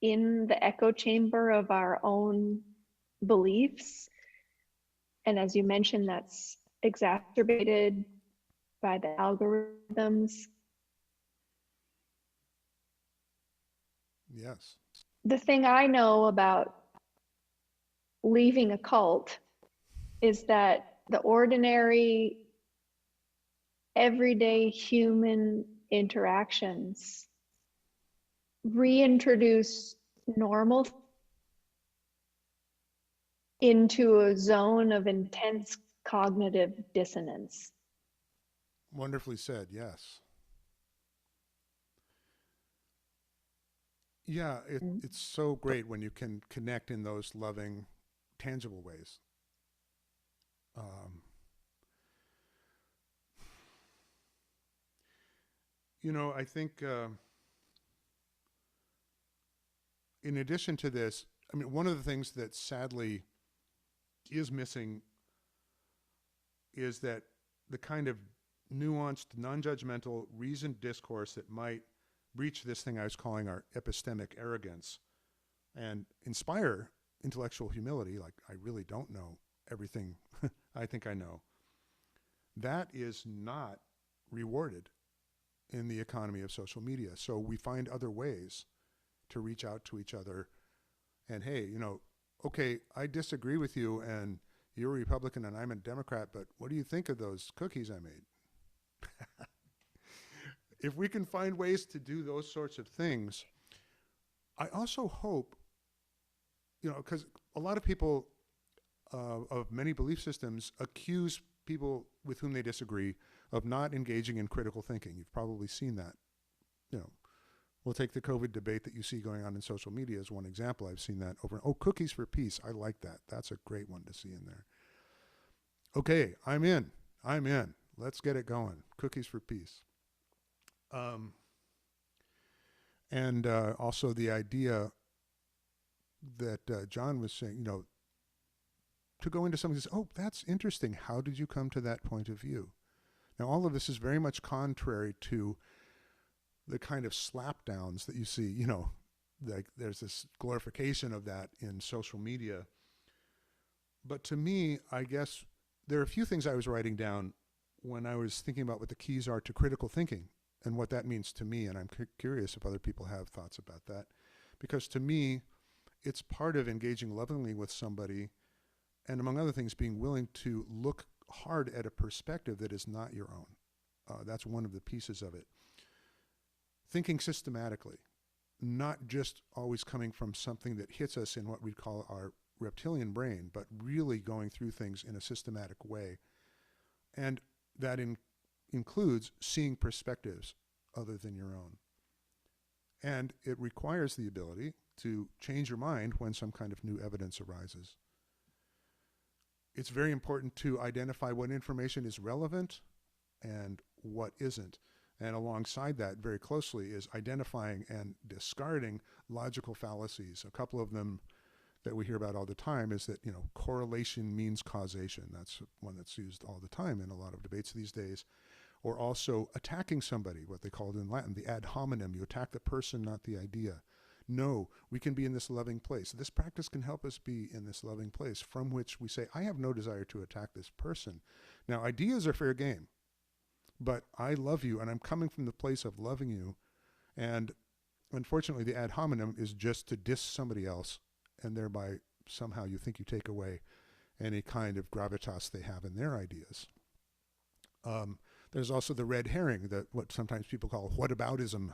in the echo chamber of our own beliefs. And as you mentioned, that's exacerbated by the algorithms. Yes. The thing I know about leaving a cult is that the ordinary, everyday human interactions reintroduce normal into a zone of intense cognitive dissonance. Wonderfully said. Yes. Yeah, it's so great when you can connect in those loving, tangible ways. Um, I think in addition to this, I mean, one of the things that sadly is missing is that the kind of nuanced, non-judgmental, reasoned discourse that might breach this thing I was calling our epistemic arrogance and inspire intellectual humility, like I really don't know everything I think I know, that is not rewarded in the economy of social media. So we find other ways to reach out to each other and, hey, okay, I disagree with you and you're a Republican and I'm a Democrat, but what do you think of those cookies I made? If we can find ways to do those sorts of things, I also hope, because a lot of people of many belief systems accuse people with whom they disagree of not engaging in critical thinking. You've probably seen that. We'll take the COVID debate that you see going on in social media as one example. I've seen that over. Oh, cookies for peace. I like that. That's a great one to see in there. Okay, I'm in. Let's get it going. Cookies for peace. And also the idea that John was saying, to go into something and say, oh, that's interesting. How did you come to that point of view? Now, all of this is very much contrary to the kind of slapdowns that you see, like there's this glorification of that in social media. But to me, I guess there are a few things I was writing down when I was thinking about what the keys are to critical thinking and what that means to me. And I'm curious if other people have thoughts about that. Because to me, it's part of engaging lovingly with somebody and, among other things, being willing to look hard at a perspective that is not your own. That's one of the pieces of it. Thinking systematically, not just always coming from something that hits us in what we'd call our reptilian brain, but really going through things in a systematic way. And that includes seeing perspectives other than your own. And it requires the ability to change your mind when some kind of new evidence arises. It's very important to identify what information is relevant and what isn't. And alongside that, very closely, is identifying and discarding logical fallacies. A couple of them that we hear about all the time is that, correlation means causation. That's one that's used all the time in a lot of debates these days. Or also attacking somebody, what they called in Latin, the ad hominem. You attack the person, not the idea. No, we can be in this loving place. This practice can help us be in this loving place from which we say, I have no desire to attack this person. Now, ideas are fair game, but I love you, and I'm coming from the place of loving you. And unfortunately, the ad hominem is just to diss somebody else, and thereby somehow you think you take away any kind of gravitas they have in their ideas. There's also the red herring, that what sometimes people call whataboutism.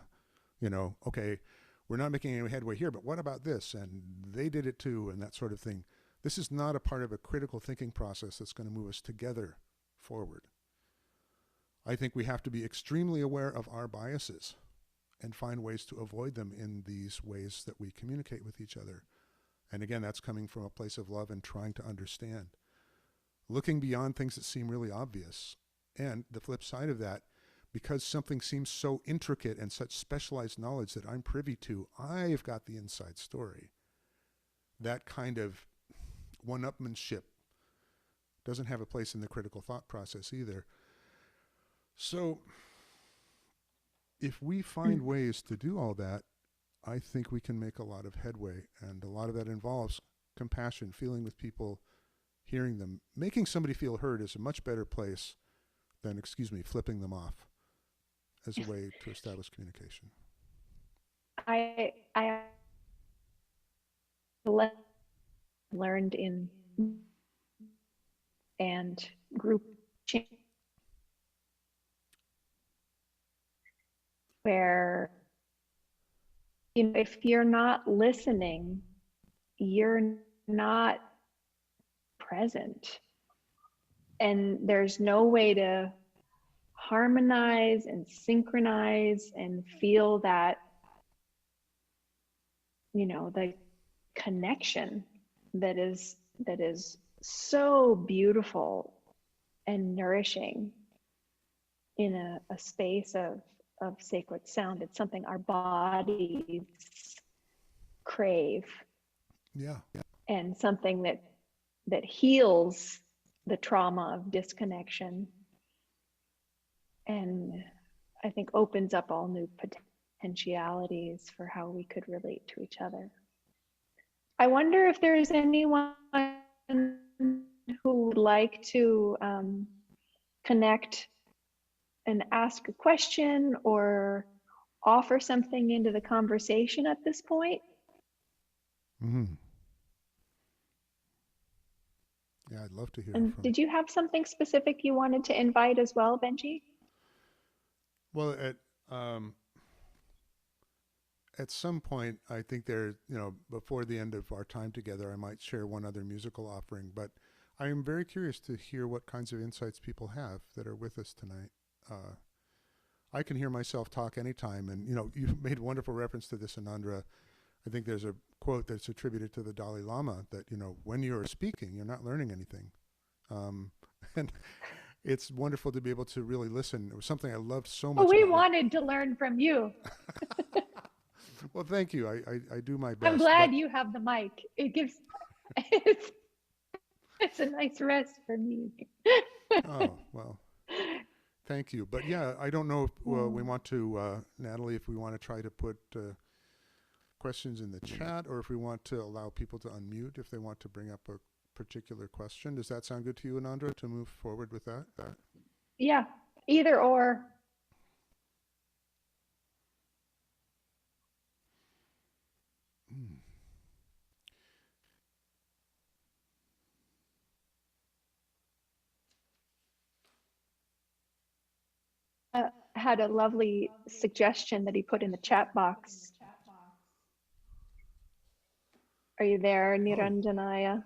Okay, we're not making any headway here, but what about this? And they did it too, and that sort of thing. This is not a part of a critical thinking process that's going to move us together forward. I think we have to be extremely aware of our biases and find ways to avoid them in these ways that we communicate with each other. And again, that's coming from a place of love and trying to understand. Looking beyond things that seem really obvious. And the flip side of that, because something seems so intricate and such specialized knowledge that I'm privy to, I've got the inside story. That kind of one-upmanship doesn't have a place in the critical thought process either. So if we find ways to do all that, I think we can make a lot of headway. And a lot of that involves compassion, feeling with people, hearing them. Making somebody feel heard is a much better place than, flipping them off as a way to establish communication. I learned in and group change where if you're not listening, you're not present. And there's no way to harmonize and synchronize and feel that, the connection that is so beautiful and nourishing in a space of sacred sound. It's something our bodies crave. Yeah. And something that heals the trauma of disconnection, and I think opens up all new potentialities for how we could relate to each other. I wonder if there's anyone who would like to connect and ask a question or offer something into the conversation at this point. Mm-hmm. Yeah, I'd love to hear And from. Did you have something specific you wanted to invite as well, Benjy? Well, at some point, I think before the end of our time together, I might share one other musical offering, but I am very curious to hear what kinds of insights people have that are with us tonight. I can hear myself talk anytime, and you made wonderful reference to this, Anandra. I think there's a quote that's attributed to the Dalai Lama that, when you're speaking, you're not learning anything. And it's wonderful to be able to really listen. It was something I loved so much. We wanted to learn from you. Well, thank you. I do my best. I'm glad you have the mic. It's a nice rest for me. Oh, well, thank you. But yeah, I don't know if we want to, Natalie, if we want to try to put questions in the chat, or if we want to allow people to unmute if they want to bring up a particular question. Does that sound good to you, Anandra, to move forward with that? Yeah, either or. Had a lovely suggestion that he put in the chat box. Are you there, Niranjanaya?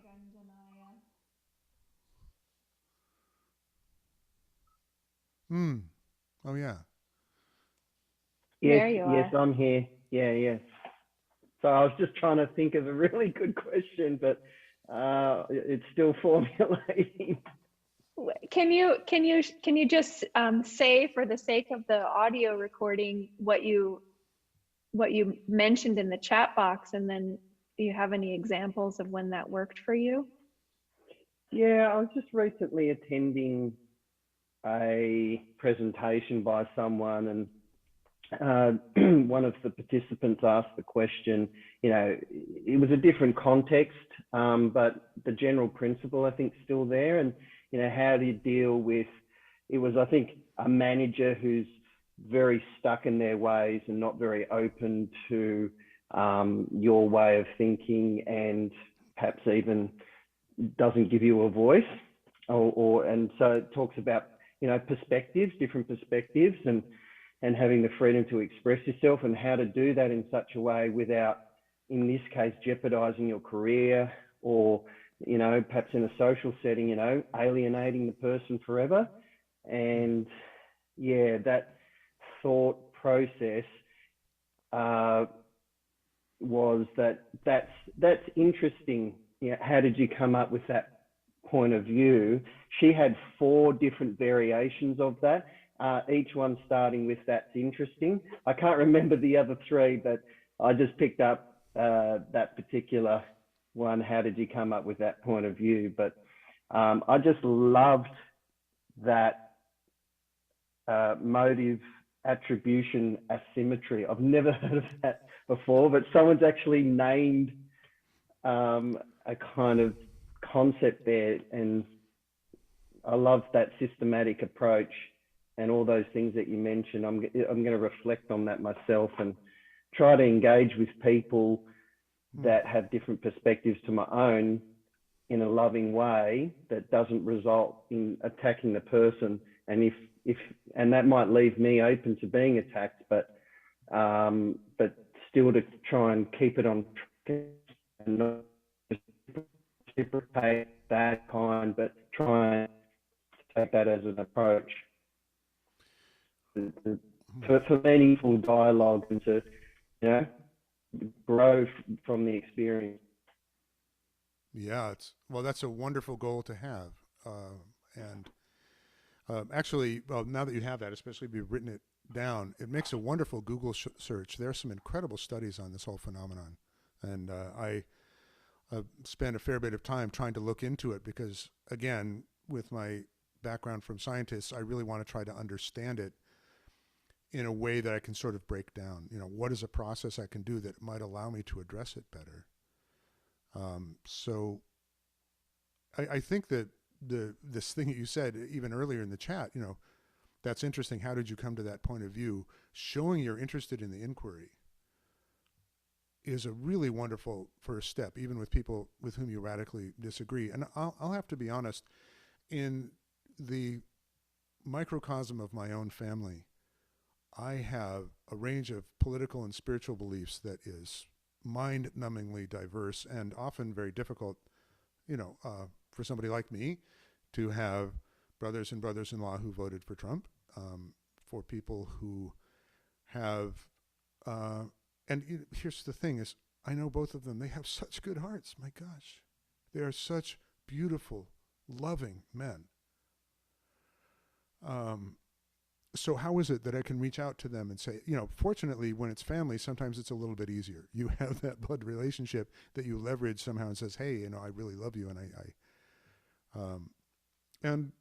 Mm. Oh, yeah. Yes, There you yes, are. I'm here. Yeah, yeah. So I was just trying to think of a really good question, but it's still formulating. Can you just say, for the sake of the audio recording, what you mentioned in the chat box, and then do you have any examples of when that worked for you? Yeah, I was just recently attending a presentation by someone, and one of the participants asked the question. It was a different context, but the general principle, I think, is still there. And, how do you deal with, it was, I think, a manager who's very stuck in their ways and not very open to your way of thinking, and perhaps even doesn't give you a voice. And so it talks about, perspectives, different perspectives, and having the freedom to express yourself, and how to do that in such a way without, in this case, jeopardizing your career, or, perhaps in a social setting, alienating the person forever. And yeah, that thought process was that's interesting. How did you come up with that point of view? She had 4 different variations of that. Each one starting with "that's interesting." I can't remember the other 3, but I just picked up that particular one. How did you come up with that point of view? But I just loved that motive attribution asymmetry. I've never heard of that before, but someone's actually named a kind of concept there, and I love that systematic approach. And all those things that you mentioned, I'm going to reflect on that myself and try to engage with people that have different perspectives to my own in a loving way that doesn't result in attacking the person. And and that might leave me open to being attacked, but still to try and keep it on track and not reciprocate that kind, but try and take that as an approach for meaningful dialogue, and to grow from the experience. Yeah, that's a wonderful goal to have. And actually, well, now that you have that, especially if you've written it down, it makes a wonderful Google search. There are some incredible studies on this whole phenomenon, and I spent a fair bit of time trying to look into it because, again, with my background from scientists, I really want to try to understand it in a way that I can sort of break down. What is a process I can do that might allow me to address it better? So I think that this thing that you said even earlier in the chat, that's interesting. How did you come to that point of view? Showing you're interested in the inquiry is a really wonderful first step, even with people with whom you radically disagree. And I'll have to be honest, in the microcosm of my own family, I have a range of political and spiritual beliefs that is mind-numbingly diverse and often very difficult, for somebody like me to have brothers and brothers-in-law who voted for Trump, for people who have, and here's the thing is, I know both of them. They have such good hearts. My gosh, they are such beautiful, loving men. So how is it that I can reach out to them and say, fortunately, when it's family, sometimes it's a little bit easier. You have that blood relationship that you leverage somehow and says, hey, I really love you. And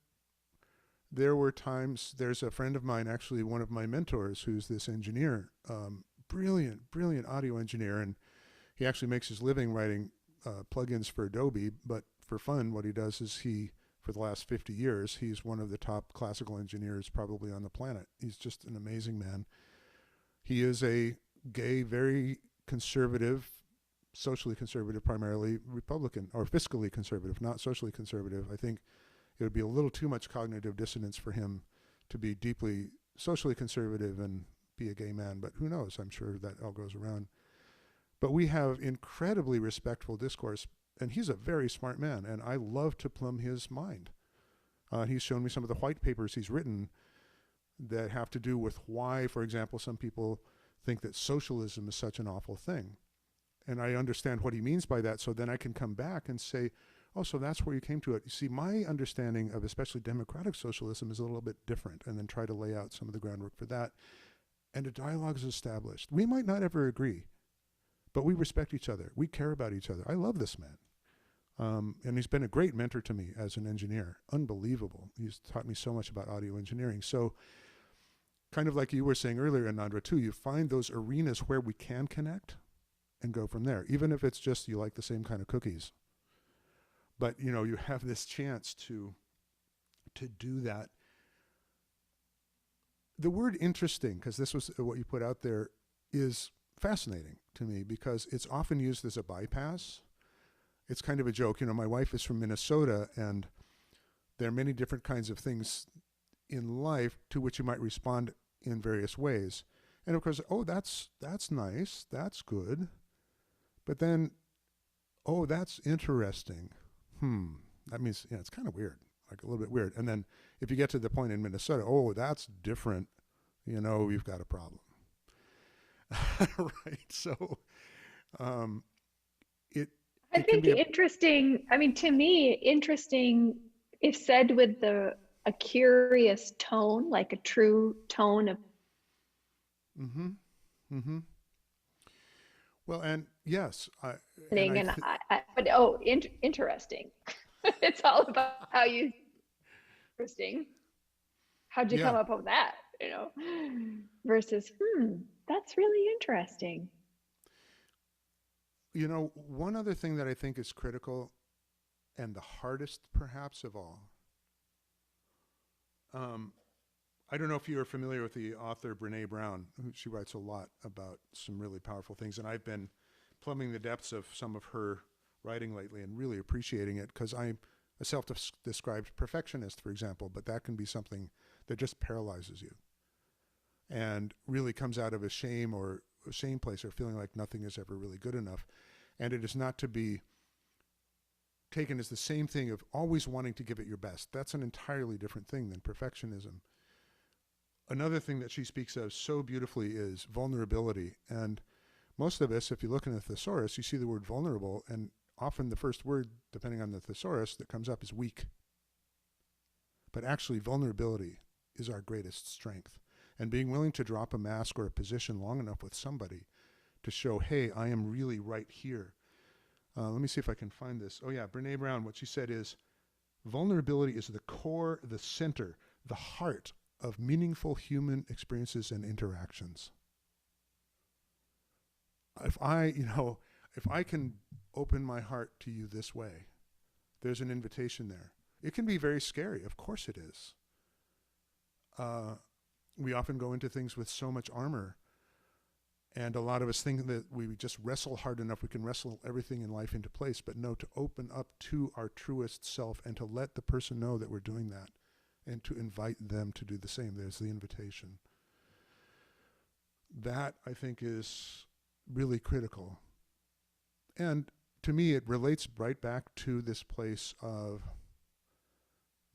there were times, there's a friend of mine, actually one of my mentors, who's this engineer, brilliant audio engineer. And he actually makes his living writing plugins for Adobe, but for fun, what he does is for the last 50 years, he's one of the top classical engineers probably on the planet. He's just an amazing man. He is a gay, very conservative, socially conservative, primarily Republican, or fiscally conservative, not socially conservative. I think it would be a little too much cognitive dissonance for him to be deeply socially conservative and be a gay man, but who knows? I'm sure that all goes around. But we have incredibly respectful discourse, and he's a very smart man, and I love to plumb his mind. He's shown me some of the white papers he's written that have to do with why, for example, some people think that socialism is such an awful thing. And I understand what he means by that, so then I can come back and say, oh, so that's where you came to it. You see, my understanding of especially democratic socialism is a little bit different, and then try to lay out some of the groundwork for that. And a dialogue is established. We might not ever agree, but we respect each other. We care about each other. I love this man. And he's been a great mentor to me as an engineer. Unbelievable. He's taught me so much about audio engineering. So kind of like you were saying earlier, Anandra, too, you find those arenas where we can connect and go from there, even if it's just you like the same kind of cookies. But, you know, you have this chance to do that. The word interesting, because this was what you put out there, is fascinating to me because it's often used as a bypass. It's kind of a joke. You know, my wife is from Minnesota, and there are many different kinds of things in life to which you might respond in various ways. And of course, oh, that's nice, that's good. But then, oh, that's interesting. That means, yeah, it's kind of weird, like a little bit weird. And then if you get to the point in Minnesota, oh, that's different, you know, we've got a problem. Right. So I think interesting, I mean, to me, interesting, if said with a curious tone, like a true tone of. Well, and yes, Interesting. It's all about how you. Interesting. How'd you come up with that? You know, versus that's really interesting. You know, one other thing that I think is critical and the hardest perhaps of all. I don't know if you are familiar with the author Brene Brown. She writes a lot about some really powerful things, and I've been plumbing the depths of some of her writing lately and really appreciating it because I'm a self-described perfectionist, for example, but that can be something that just paralyzes you and really comes out of a shame place or feeling like nothing is ever really good enough. And it is not to be taken as the same thing of always wanting to give it your best. That's an entirely different thing than perfectionism. Another thing that she speaks of so beautifully is vulnerability. And most of us, if you look in the thesaurus, you see the word vulnerable, and often the first word, depending on the thesaurus, that comes up is weak. But actually, vulnerability is our greatest strength. And being willing to drop a mask or a position long enough with somebody to show, hey, I am really right here. Let me see if I can find this. Oh yeah, Brene Brown, what she said is, vulnerability is the core, the center, the heart of meaningful human experiences and interactions. If I can open my heart to you this way, there's an invitation there. It can be very scary. Of course it is. We often go into things with so much armor, and a lot of us think that we just wrestle hard enough, we can wrestle everything in life into place, but no, to open up to our truest self and to let the person know that we're doing that and to invite them to do the same. There's the invitation. That, I think, is really critical. And to me, it relates right back to this place of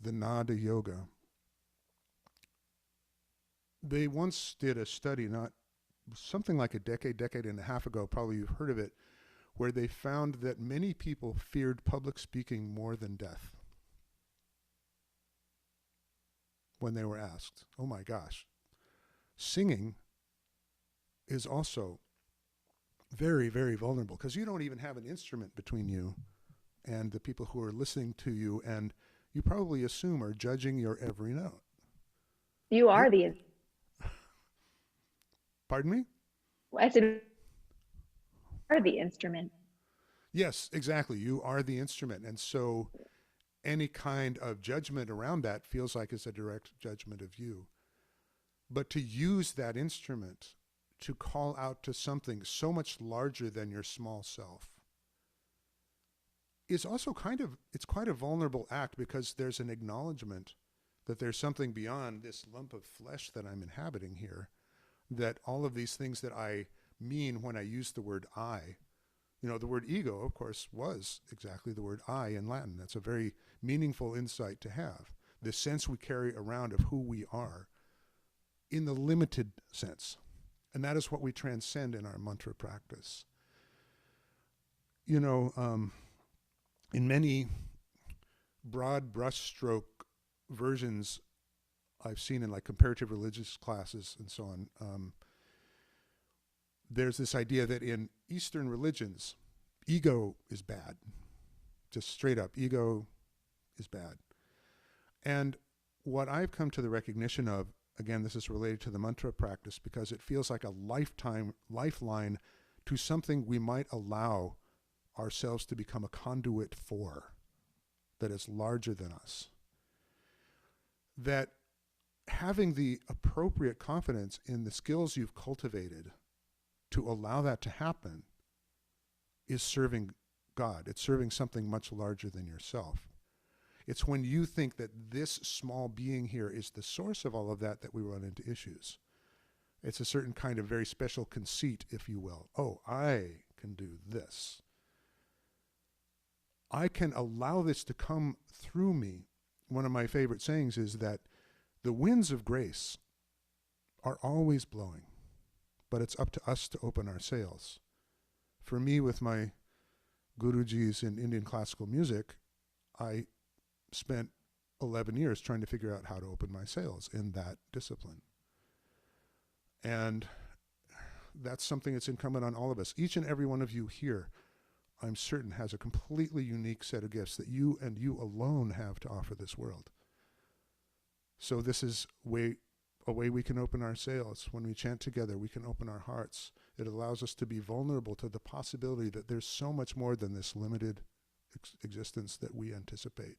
the Nada Yoga. They once did a study, not something like a decade and a half ago, probably you've heard of it, where they found that many people feared public speaking more than death. When they were asked, oh my gosh, singing is also very, very vulnerable because you don't even have an instrument between you and the people who are listening to you, and you probably assume are judging your every note. You are the. Pardon me? I said, you are the instrument. Yes, exactly. You are the instrument. And so any kind of judgment around that feels like it's a direct judgment of you. But to use that instrument to call out to something so much larger than your small self is also it's quite a vulnerable act because there's an acknowledgement that there's something beyond this lump of flesh that I'm inhabiting here, that all of these things that I mean when I use the word I, the word ego, of course, was exactly the word I in Latin. That's a very meaningful insight to have. The sense we carry around of who we are in the limited sense. And that is what we transcend in our mantra practice. You know, in many broad brushstroke versions I've seen in like comparative religious classes and so on, there's this idea that in Eastern religions, ego is bad. Just straight up, ego is bad. And what I've come to the recognition of, again, this is related to the mantra practice because it feels like a lifeline to something we might allow ourselves to become a conduit for, that is larger than us. That having the appropriate confidence in the skills you've cultivated to allow that to happen is serving God. It's serving something much larger than yourself. It's when you think that this small being here is the source of all of that that we run into issues. It's a certain kind of very special conceit, if you will. Oh, I can do this. I can allow this to come through me. One of my favorite sayings is that the winds of grace are always blowing, but it's up to us to open our sails. For me, with my Gurujis in Indian classical music, I spent 11 years trying to figure out how to open my sails in that discipline. And that's something that's incumbent on all of us. Each and every one of you here, I'm certain, has a completely unique set of gifts that you and you alone have to offer this world. So this is a way we can open our sails. When we chant together, we can open our hearts. It allows us to be vulnerable to the possibility that there's so much more than this limited existence that we anticipate.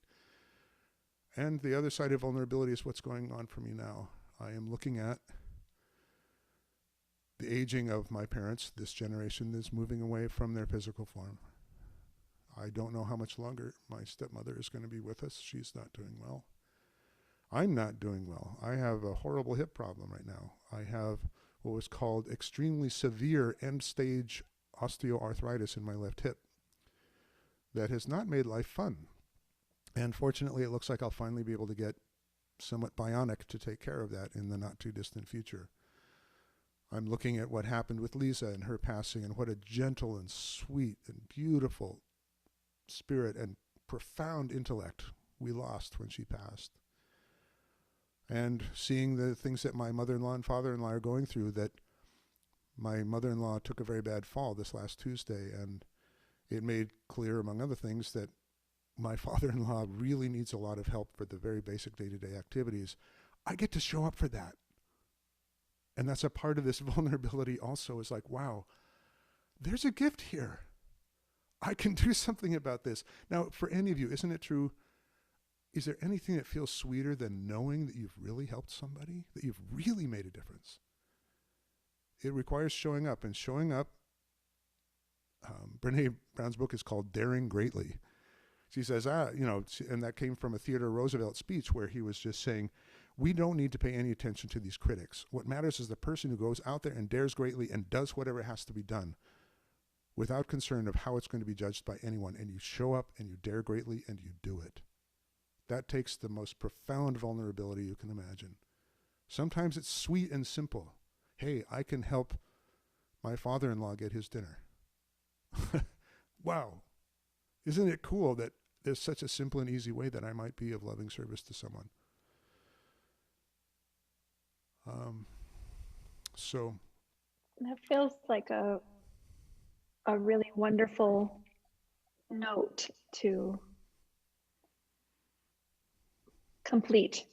And the other side of vulnerability is what's going on for me now. I am looking at the aging of my parents. This generation is moving away from their physical form. I don't know how much longer my stepmother is going to be with us. She's not doing well. I'm not doing well. I have a horrible hip problem right now. I have what was called extremely severe end-stage osteoarthritis in my left hip that has not made life fun. And fortunately, it looks like I'll finally be able to get somewhat bionic to take care of that in the not-too-distant future. I'm looking at what happened with Lisa and her passing, and what a gentle and sweet and beautiful spirit and profound intellect we lost when she passed. And seeing the things that my mother-in-law and father-in-law are going through, that my mother-in-law took a very bad fall this last Tuesday, and it made clear, among other things, that my father-in-law really needs a lot of help for the very basic day-to-day activities. I get to show up for that. And that's a part of this vulnerability also, is like, wow, there's a gift here. I can do something about this. Now, for any of you, isn't it true? Is there anything that feels sweeter than knowing that you've really helped somebody, that you've really made a difference? It requires showing up, and showing up, Brene Brown's book is called Daring Greatly. She says, and that came from a Theodore Roosevelt speech where he was just saying, we don't need to pay any attention to these critics. What matters is the person who goes out there and dares greatly and does whatever has to be done without concern of how it's going to be judged by anyone. And you show up and you dare greatly and you do it. That takes the most profound vulnerability you can imagine. Sometimes it's sweet and simple. Hey, I can help my father-in-law get his dinner. Wow. Isn't it cool that there's such a simple and easy way that I might be of loving service to someone? So that feels like a really wonderful note to complete.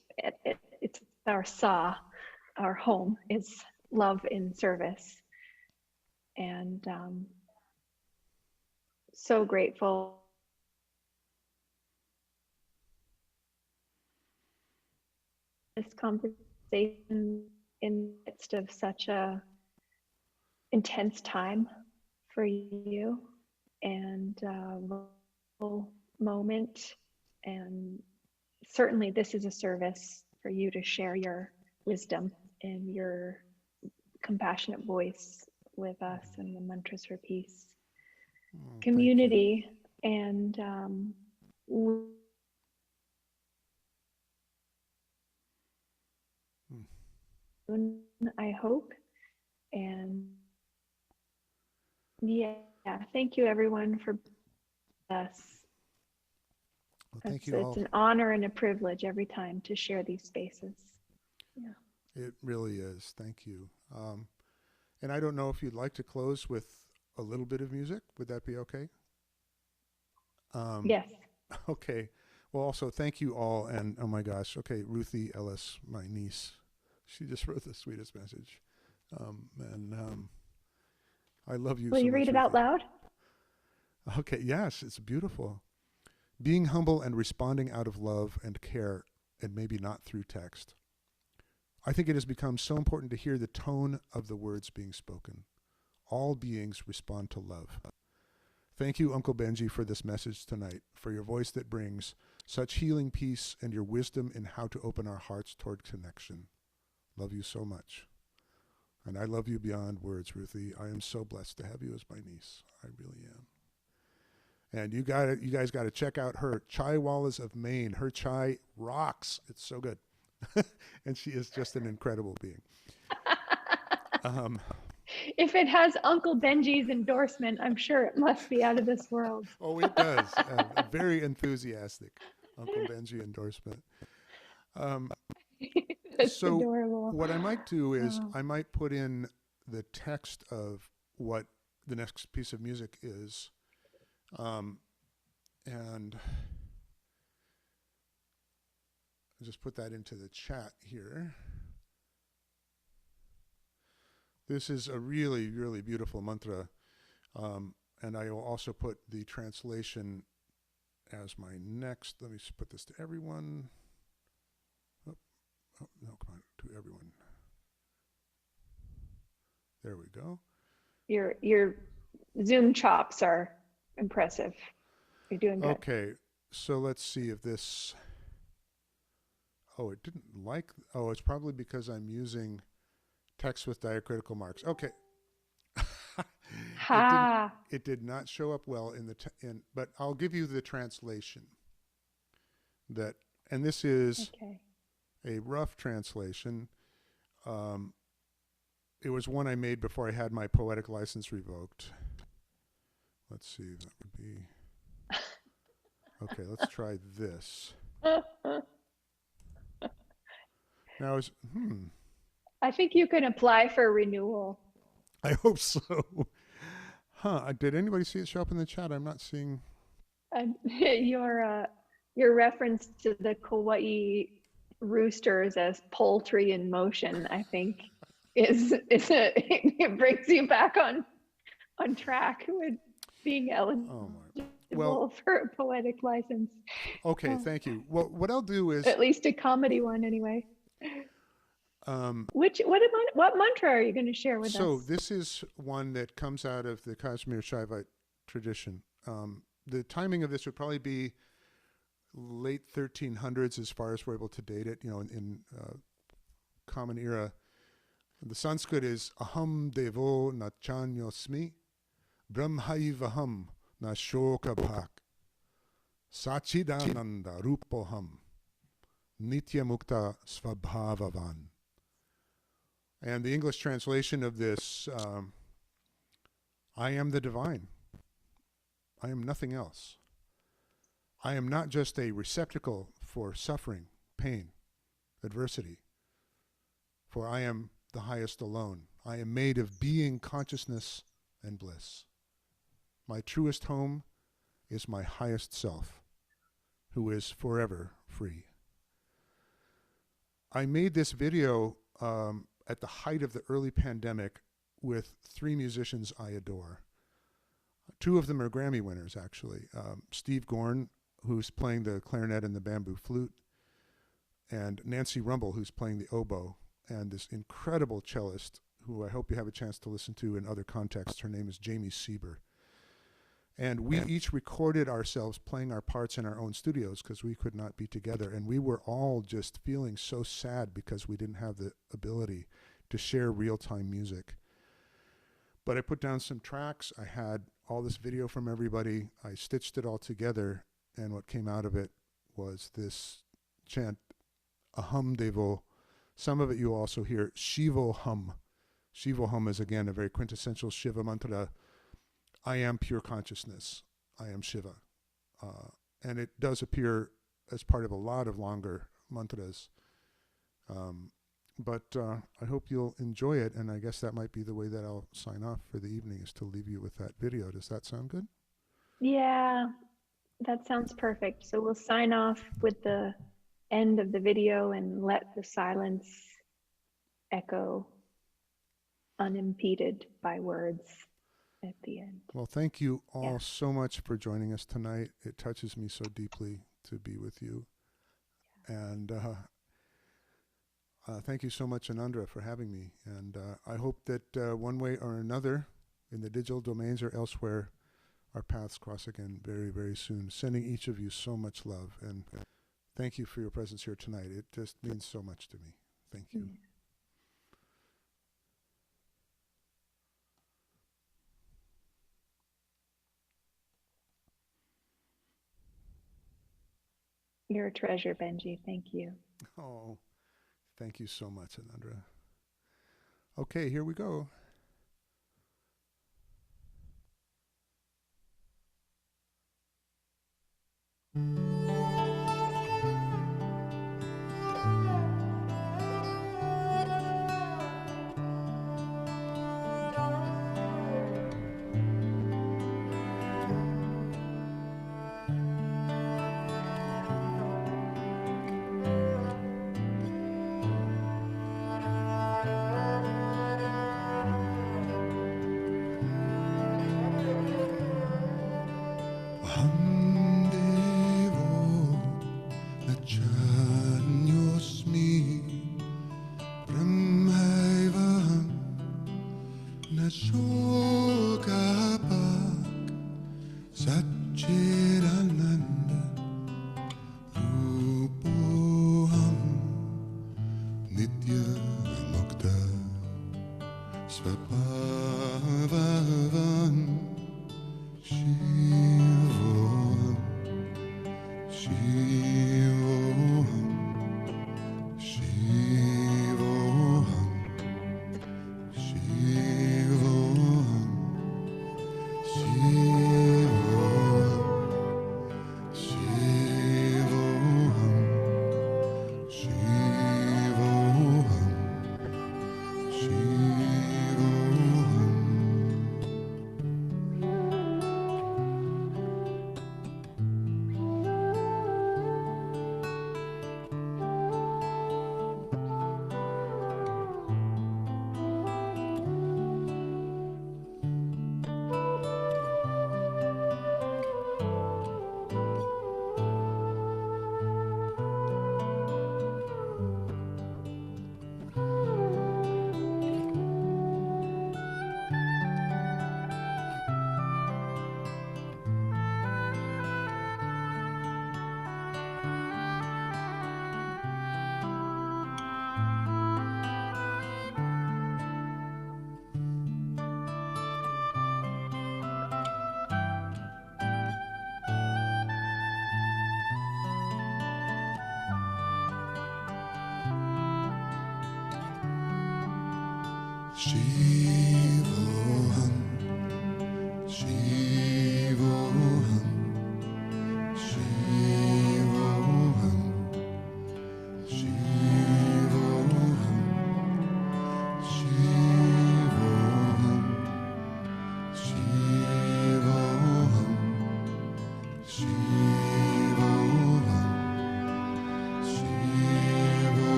It's our our home is love in service. And so grateful. This conversation in the midst of such a intense time for you, and moment, and certainly this is a service for you to share your wisdom and your compassionate voice with us and the Mantras for Peace community. And I hope. And yeah, thank you everyone for us. Well, thank you It's all. an honor and a privilege every time to share these spaces. Yeah. It really is. Thank you. And I don't know if you'd like to close with a little bit of music. Would that be okay? Yes. Okay. Well, also, thank you all. And oh my gosh. Okay. Ruthie Ellis, my niece, she just wrote the sweetest message. I love you so much. Will you read it out loud? Okay. Yes. It's beautiful. Being humble and responding out of love and care, and maybe not through text. I think it has become so important to hear the tone of the words being spoken. All beings respond to love. Thank you, Uncle Benjy, for this message tonight, for your voice that brings such healing peace and your wisdom in how to open our hearts toward connection. Love you so much. And I love you beyond words, Ruthie. I am so blessed to have you as my niece. I really am. And you guys got to check out her Chai Wallas of Maine. Her chai rocks. It's so good. And she is just an incredible being. If it has Uncle Benjy's endorsement, I'm sure it must be out of this world. Oh, it does. A very enthusiastic Uncle Benjy endorsement. So adorable. what I might do is I might put in the text of what the next piece of music is. And I'll just put that into the chat here. This is a really, really beautiful mantra. And I will also put the translation as my next. Let me just put this to everyone. Oh, no, come on, to everyone. There we go. Your Zoom chops are impressive. You're doing good. Okay, so let's see if this. Oh, it didn't like. Oh, it's probably because I'm using text with diacritical marks. Okay. It did not show up well in the but I'll give you the translation. And this is a rough translation. It was one I made before I had my poetic license revoked. Let's see, that would be. Okay, let's try this. Now I think you can apply for renewal. I hope so. Did anybody see it show up in the chat? I'm not seeing. Your reference to the Kauai roosters as poultry in motion, I think, it brings you back on track with being eligible for a poetic license. Okay, thank you. Well, what I'll do is at least a comedy one, anyway. What mantra are you going to share with us? So this is one that comes out of the Kashmir Shaivite tradition. The timing of this would probably be late 1300s as far as we're able to date it, in common era. The Sanskrit is aham devo nachanyosmi brahmaivaham na shoka bhak sachidananda rupoham nitya mukta svabhavavan. And the English translation of this, I am the divine. I am nothing else. I am not just a receptacle for suffering, pain, adversity, for I am the highest alone. I am made of being, consciousness, and bliss. My truest home is my highest self, who is forever free. I made this video at the height of the early pandemic with 3 musicians I adore. 2 of them are Grammy winners, actually. Steve Gorn, who's playing the clarinet and the bamboo flute, and Nancy Rumble, who's playing the oboe, and this incredible cellist, who I hope you have a chance to listen to in other contexts. Her name is Jamie Sieber. And we each recorded ourselves playing our parts in our own studios because we could not be together. And we were all just feeling so sad because we didn't have the ability to share real-time music. But I put down some tracks. I had all this video from everybody. I stitched it all together. And what came out of it was this chant, Aham Devo Some of it you also hear Shivo hum. Shivo hum is again a very quintessential Shiva mantra. I am pure consciousness. I am Shiva. And it does appear as part of a lot of longer mantras. But I hope you'll enjoy it, and I guess that might be the way that I'll sign off for the evening, is to leave you with that video. Does that sound good? Yeah, that sounds perfect. So we'll sign off with the end of the video and let the silence echo unimpeded by words at the end. Well, thank you all so much for joining us tonight. It touches me so deeply to be with you. And thank you so much, Anandra, for having me. And I hope that one way or another, in the digital domains or elsewhere, our paths cross again very, very soon. Sending each of you so much love. And thank you for your presence here tonight. It just means so much to me. Thank you. You're a treasure, Benjy. Thank you. Oh, thank you so much, Anandra. Okay, here we go.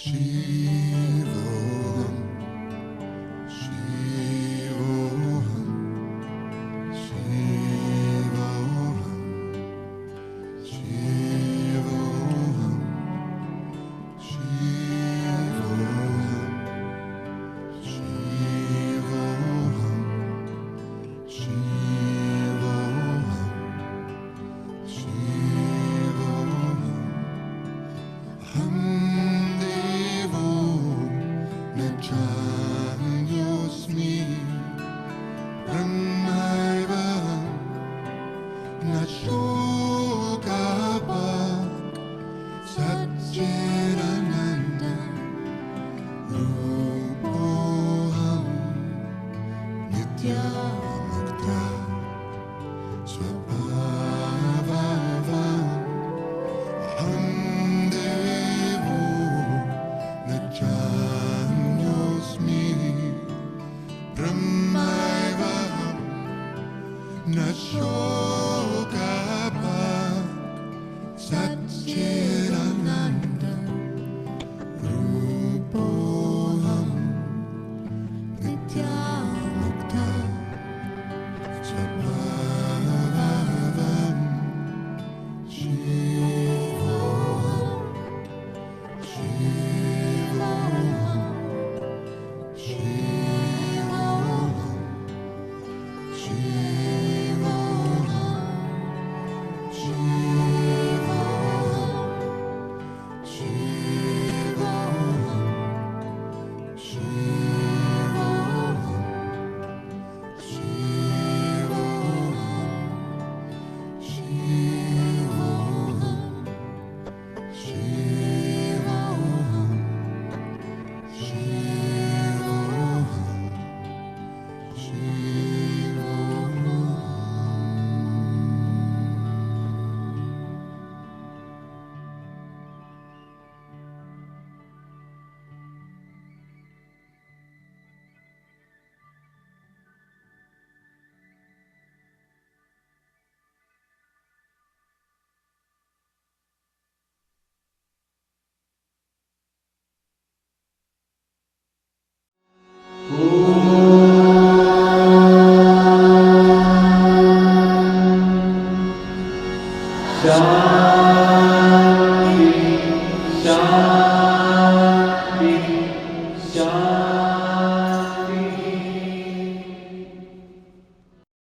Shine.